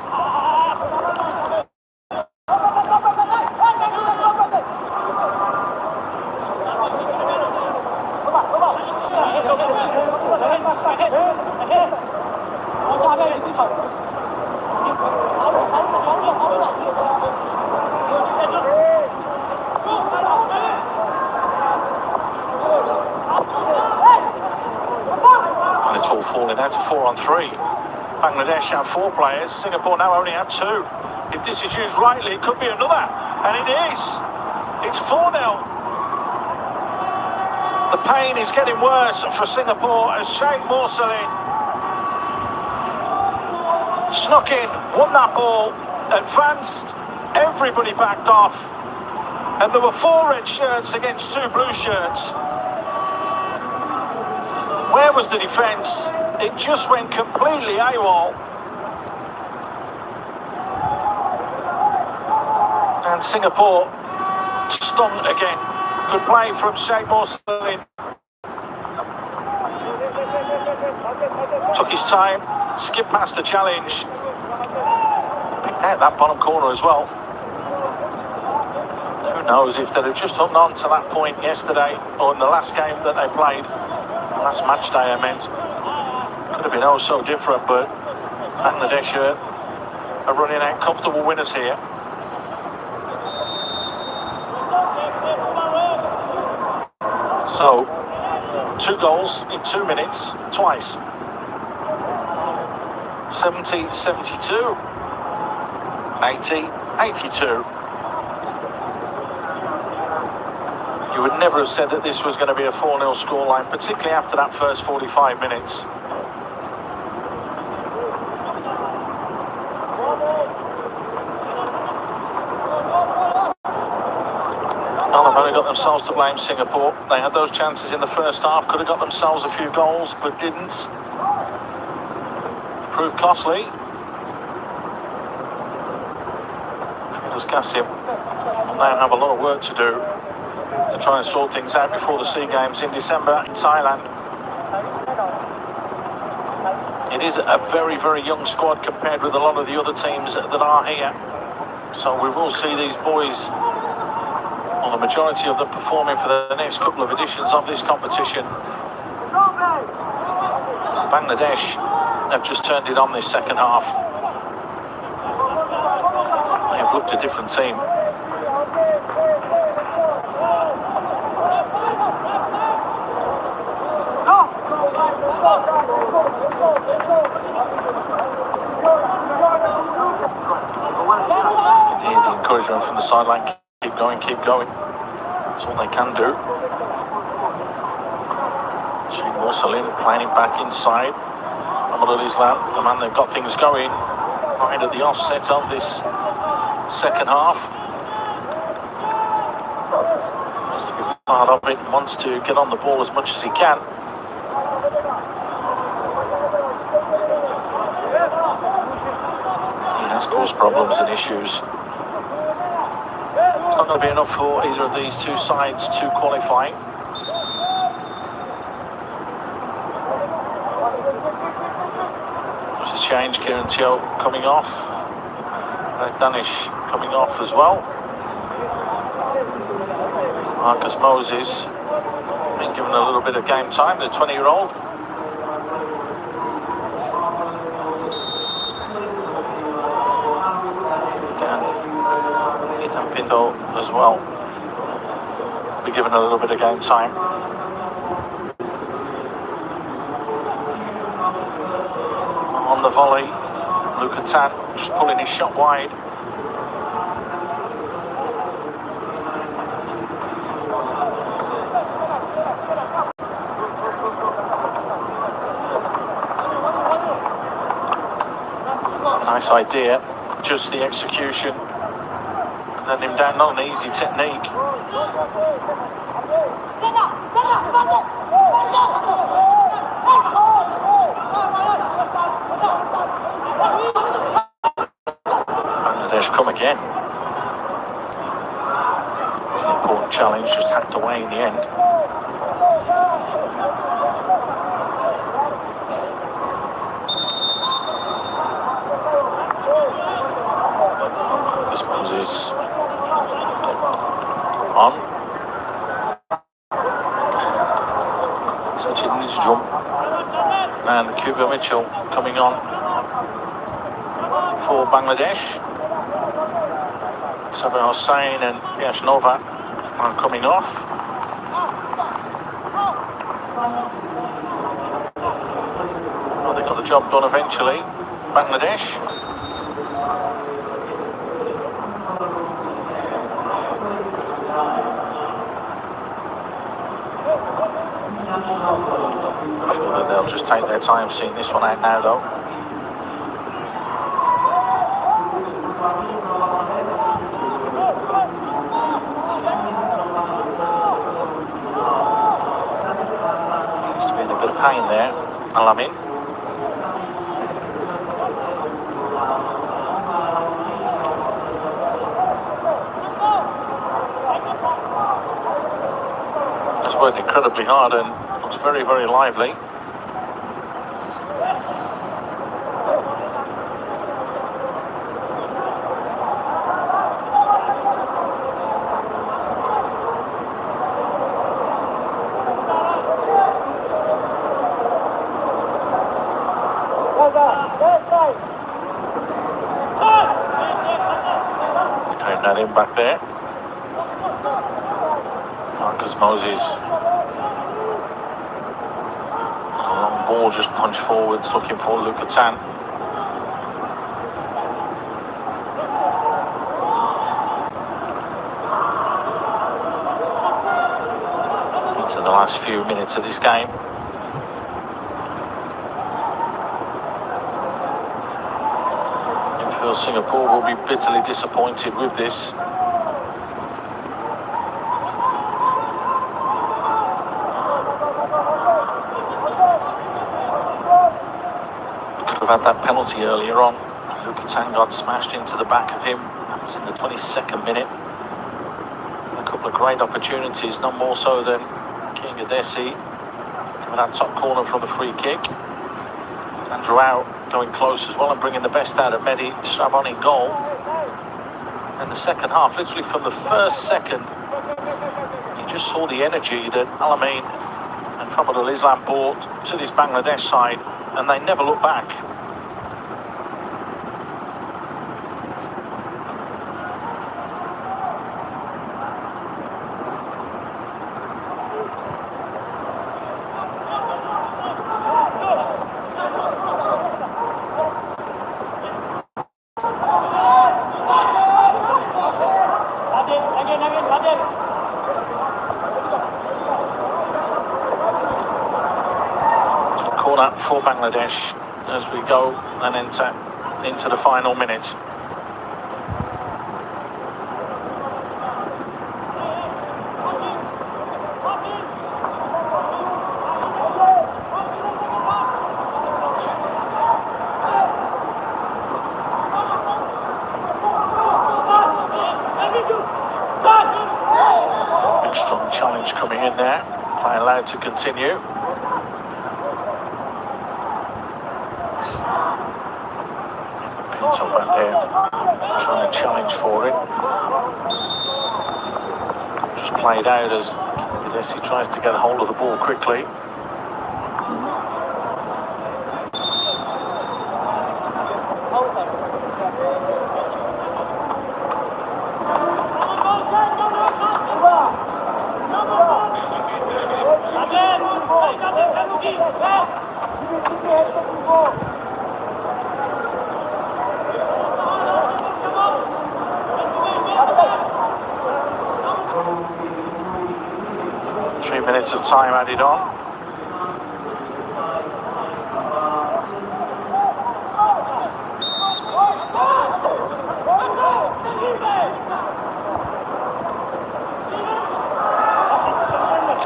And it's all falling out to 4-on-3. Bangladesh have 4 players. Singapore now only have 2. If this is used rightly, it could be another. And it is. It's 4-0. The pain is getting worse for Singapore as Sheikh Morsalin snuck in, won that ball, advanced, everybody backed off, and there were 4 red shirts against 2 blue shirts. Where was the defence? It just went completely AWOL. And Singapore stung again. Good play from Sheikh Morsalin. Took his time, skipped past the challenge. Picked out that bottom corner as well. Who knows if they'd have just hung on to that point yesterday, or in the last game that they played, the last match day I meant. Could have been oh so different, but Bangladesh are running out comfortable winners here. So, 2 goals in 2 minutes, twice. 70, 72, 80, 82. You would never have said that this was going to be a 4-0 scoreline, particularly after that first 45 minutes. Well, they've only got themselves to blame, Singapore. They had those chances in the first half, could have got themselves a few goals, but didn't. Proved costly. Firas Qasim will now have a lot of work to do to try and sort things out before the SEA Games in December in Thailand. It is a very, very young squad compared with a lot of the other teams that are here. So we will see these boys, well, the majority of them, performing for the next couple of editions of this competition. Bangladesh have just turned it on this second half. They have looked a different team. Hear the encouragement from the sideline. Keep going, keep going. That's all they can do. Sheikh Morsalin playing it back inside. Al Islam, the man they've got things going right at the offset of this second half. Wants to be part of it, wants to get on the ball as much as he can. He has caused problems and issues. It's not going to be enough for either of these 2 sides to qualify. Change, Kieran Teo coming off, Danish coming off as well. Marcus Moses being given a little bit of game time, the 20-year-old. And Ethan Pindo as well, be given a little bit of game time. On the volley, Luka Tan just pulling his shot wide. Nice idea, just the execution. Let him down, not an easy technique. Bangladesh come again. It's an important challenge, just hacked away in the end. Moses on. Such a needs to jump. And Cuba Mitchell coming on for Bangladesh. Sabir Hossain and Yash Novak are coming off. Well, they got the job done eventually. Bangladesh. I feel that they'll just take their time seeing this one out now, though. Seems to be in a bit of pain there, Alamin. He's worked incredibly hard and looks very, very lively. Carrying that in back there. Marcus Moses. A long ball just punched forwards, looking for Lukatan. Into the last few minutes of this game. I feel Singapore will be bitterly disappointed with this. Had that penalty earlier on. Lukatan got smashed into the back of him. That was in the 22nd minute. A couple of great opportunities, not more so than King Adesi coming out top corner from the free kick. Andrew out going close as well and bringing the best out of Mehdi Strabon in goal. And the second half, literally from the first second, you just saw the energy that Alamin and Famadul Islam brought to this Bangladesh side, and they never looked back. Corner for Bangladesh as we go and enter into the final minutes. Big strong challenge coming in there. Play allowed to continue. Pinto back there, trying to challenge for it. Just played out as Adesi tries to get a hold of the ball quickly. Minutes of time added on.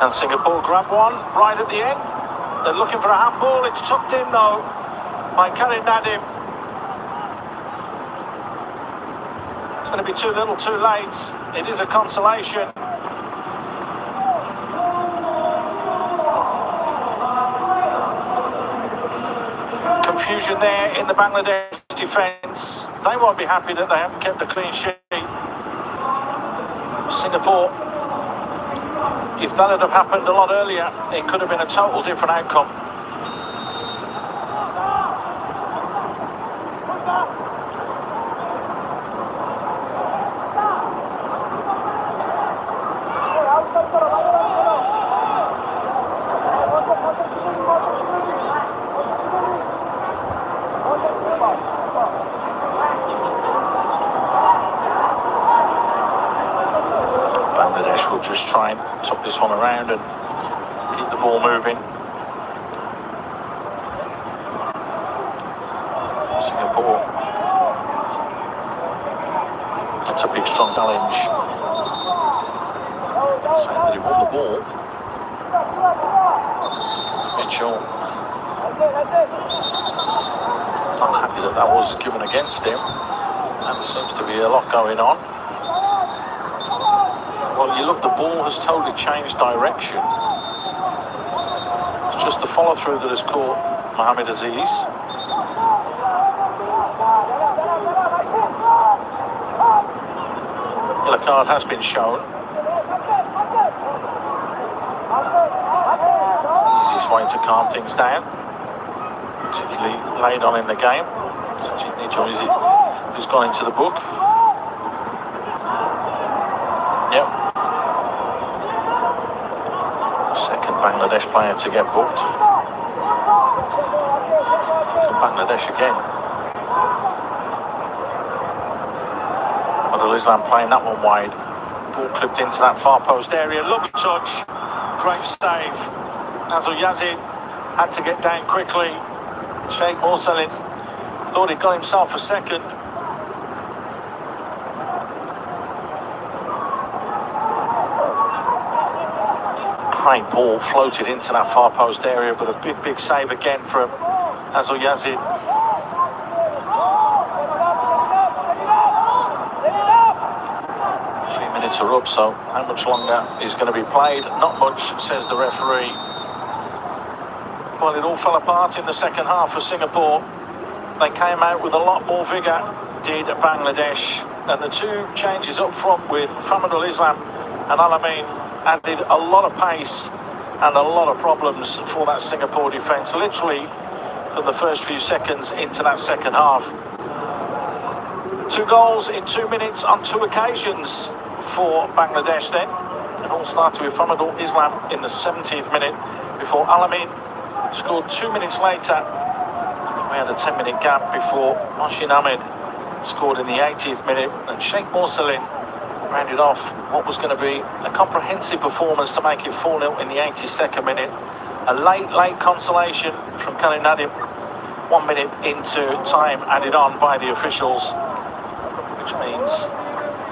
Can Singapore grab one right at the end? They're looking for a handball. It's tucked in though by Karim Nadim. It's going to be too little too late. It is a consolation. Confusion there in the Bangladesh defence. They won't be happy that they haven't kept a clean sheet. Singapore, if that had have happened a lot earlier, it could have been a total different outcome. Bangladesh will just try and tuck this one around and keep the ball moving. Singapore. That's a big strong challenge. Saying that he won the ball. Mitchell. Not happy that that was given against him. And there seems to be a lot going on. Well, you look, the ball has totally changed direction. It's just the follow-through that has caught Mohamed Aziz. Yellow card has been shown. Easiest way to calm things down, particularly late on in the game. Who's gone into the book. Yep. Second Bangladesh player to get booked. And Bangladesh again. Badrul Islam playing that one wide. Ball clipped into that far post area. Lovely touch. Great save. Azul Yazid had to get down quickly. Sheikh Morsalin thought he got himself a second. Great ball floated into that far post area, but a big save again from Azul Yazid. 3 minutes are up, so how much longer is going to be played? Not much, says the referee. Well, it all fell apart in the second half for Singapore. They came out with a lot more vigour, did Bangladesh. And the two changes up front with Famadul Islam and Alamin added a lot of pace and a lot of problems for that Singapore defence, literally from the first few seconds into that second half. 2 goals in 2 minutes on 2 occasions for Bangladesh then. It all started with Famadul Islam in the 70th minute before Alamin scored 2 minutes later. We had a 10-minute gap before Moshin Ahmed scored in the 80th minute, and Sheikh Morsalin rounded off what was going to be a comprehensive performance to make it 4-0 in the 82nd minute. A late consolation from Karim Nadim, 1 minute into time added on by the officials, which means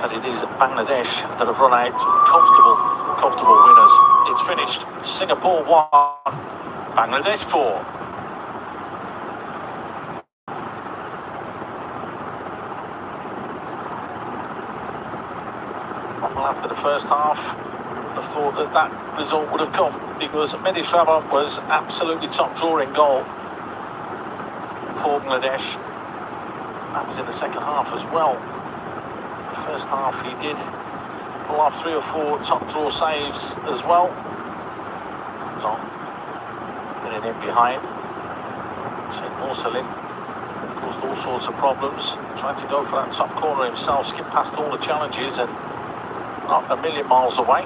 that it is Bangladesh that have run out comfortable winners. It's finished. Singapore 1, Bangladesh 4. Well, after the first half, I would have thought that that result would have come, because Mehdi Shrabon was absolutely top drawer in goal for Bangladesh. That was in the second half as well. The first half he did pull off 3 or 4 top draw saves as well. Tom getting in behind. Sheikh Morsalin caused all sorts of problems. Tried to go for that top corner himself, skipped past all the challenges and not a million miles away.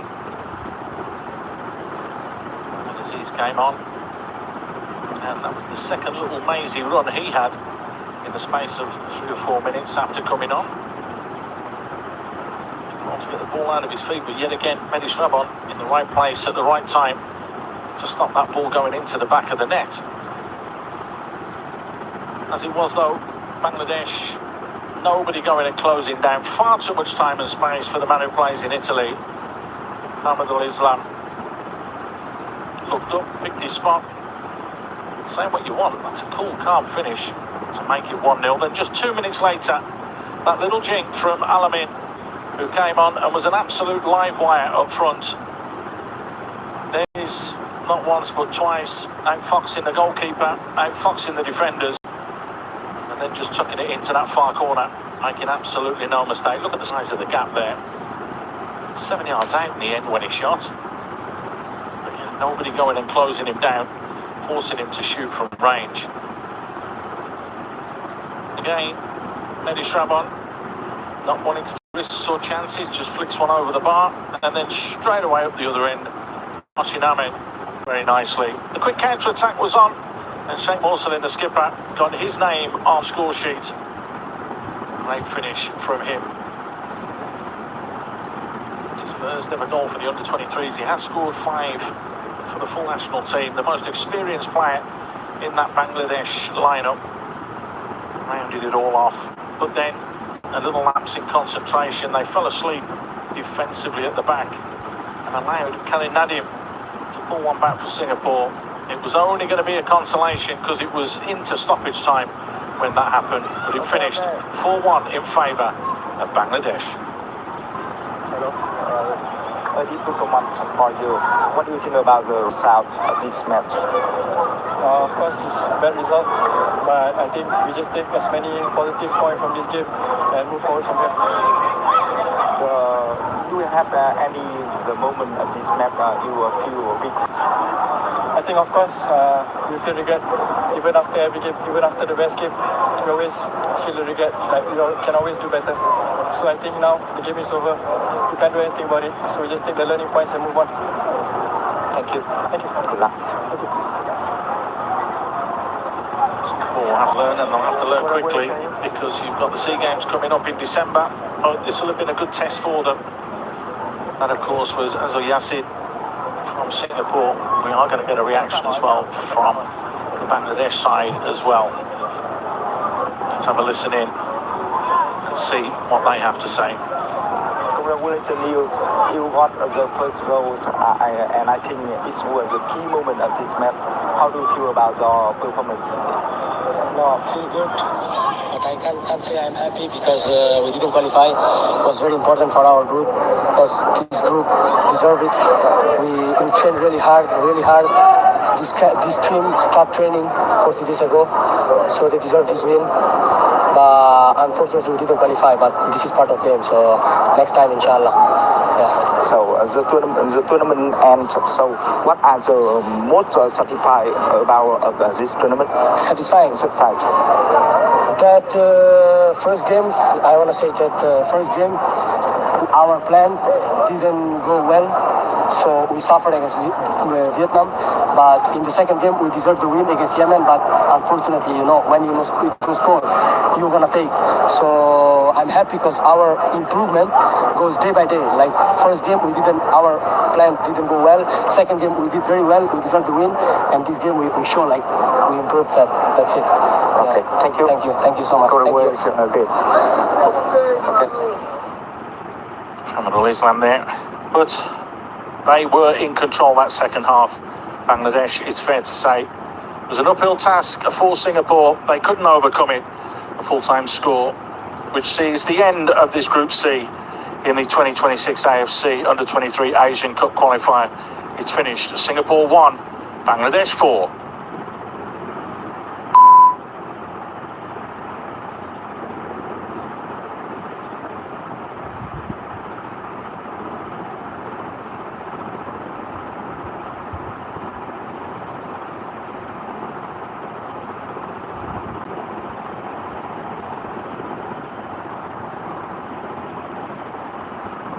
And Aziz came on, and that was the second little mazy run he had in the space of 3 or 4 minutes after coming on. To get the ball out of his feet, but yet again Mehdi Shrabon in the right place at the right time to stop that ball going into the back of the net. As it was though, Bangladesh, nobody going and closing down. Far too much time and space for the man who plays in Italy, Famadul Islam. looked up, picked his spot. Say what you want, that's a cool, calm finish to make it 1-0. Then just 2 minutes later, that little jink from Alamin, who came on and was an absolute live wire up front. There's not once but twice outfoxing the goalkeeper, outfoxing the defenders, and then just tucking it into that far corner, making absolutely no mistake. Look at the size of the gap there. 7 yards out in the end when he shot. Again, nobody going and closing him down, forcing him to shoot from range. Again, Mehdi Shrabon not wanting to take risks or chances, just flicks one over the bar, and then straight away up the other end, Oshiname very nicely. The quick counter-attack was on, and Sheikh Morsalin, the skipper, got his name on score sheet. Great finish from him. It's his first ever goal for the under-23s. He has scored 5 for the full national team, the most experienced player in that Bangladesh lineup. Rounded it all off, but then a little lapse in concentration. They fell asleep defensively at the back and allowed Khalid Nadim to pull one back for Singapore. It was only going to be a consolation because it was into stoppage time when that happened, but it finished 4-1 in favour of Bangladesh. Hello. A difficult performance for you. What do you think about the result of this match? Of course, it's a bad result, but I think we just take as many positive points from this game and move forward from here. Do you have any the moment of this match you feel regret? I think, of course, we feel regret even after every game, even after the best game. We always feel the regret, like we can always do better. So I think now the game is over. We can't do anything about it. So we just take the learning points and move on. Thank you. Thank you. Good luck. Singapore will have to learn, and they'll have to learn quickly because you've got the SEA Games coming up in December. Oh, this will have been a good test for them. That, of course, was Azul Yassid from Singapore. We are going to get a reaction as well from the Bangladesh side as well. Let's have a listen in and see what they have to say. Congratulations, you got the first goal, and I think it was a key moment of this match. How do you feel about your performance? No, I feel good, but I can't say I'm happy because we didn't qualify. It was very important for our group because this group deserved it. We trained really hard. This team started training 40 days ago, so they deserve this win. But unfortunately, we didn't qualify. But this is part of the game, so next time, inshallah. Yeah. So the tournament ends. So what are the most satisfied about this tournament? Satisfying. Satisfied. That first game, I want to say that first game, our plan didn't go well. So we suffered against Vietnam, but in the second game we deserved the win against Yemen. But unfortunately, when you must score, you're gonna take. So I'm happy because our improvement goes day by day. Like first game our plan didn't go well. Second game we did very well. We deserved the win, and this game we show like we improved. That's it. Okay, Yeah. Thank you so much. Thank you. Okay. Okay. From Islam there, but they were in control that second half. Bangladesh, it's fair to say, it was an uphill task for Singapore. They couldn't overcome it. A full-time score, which sees the end of this Group C in the 2026 AFC Under-23 Asian Cup qualifier. It's finished. Singapore 1, Bangladesh 4.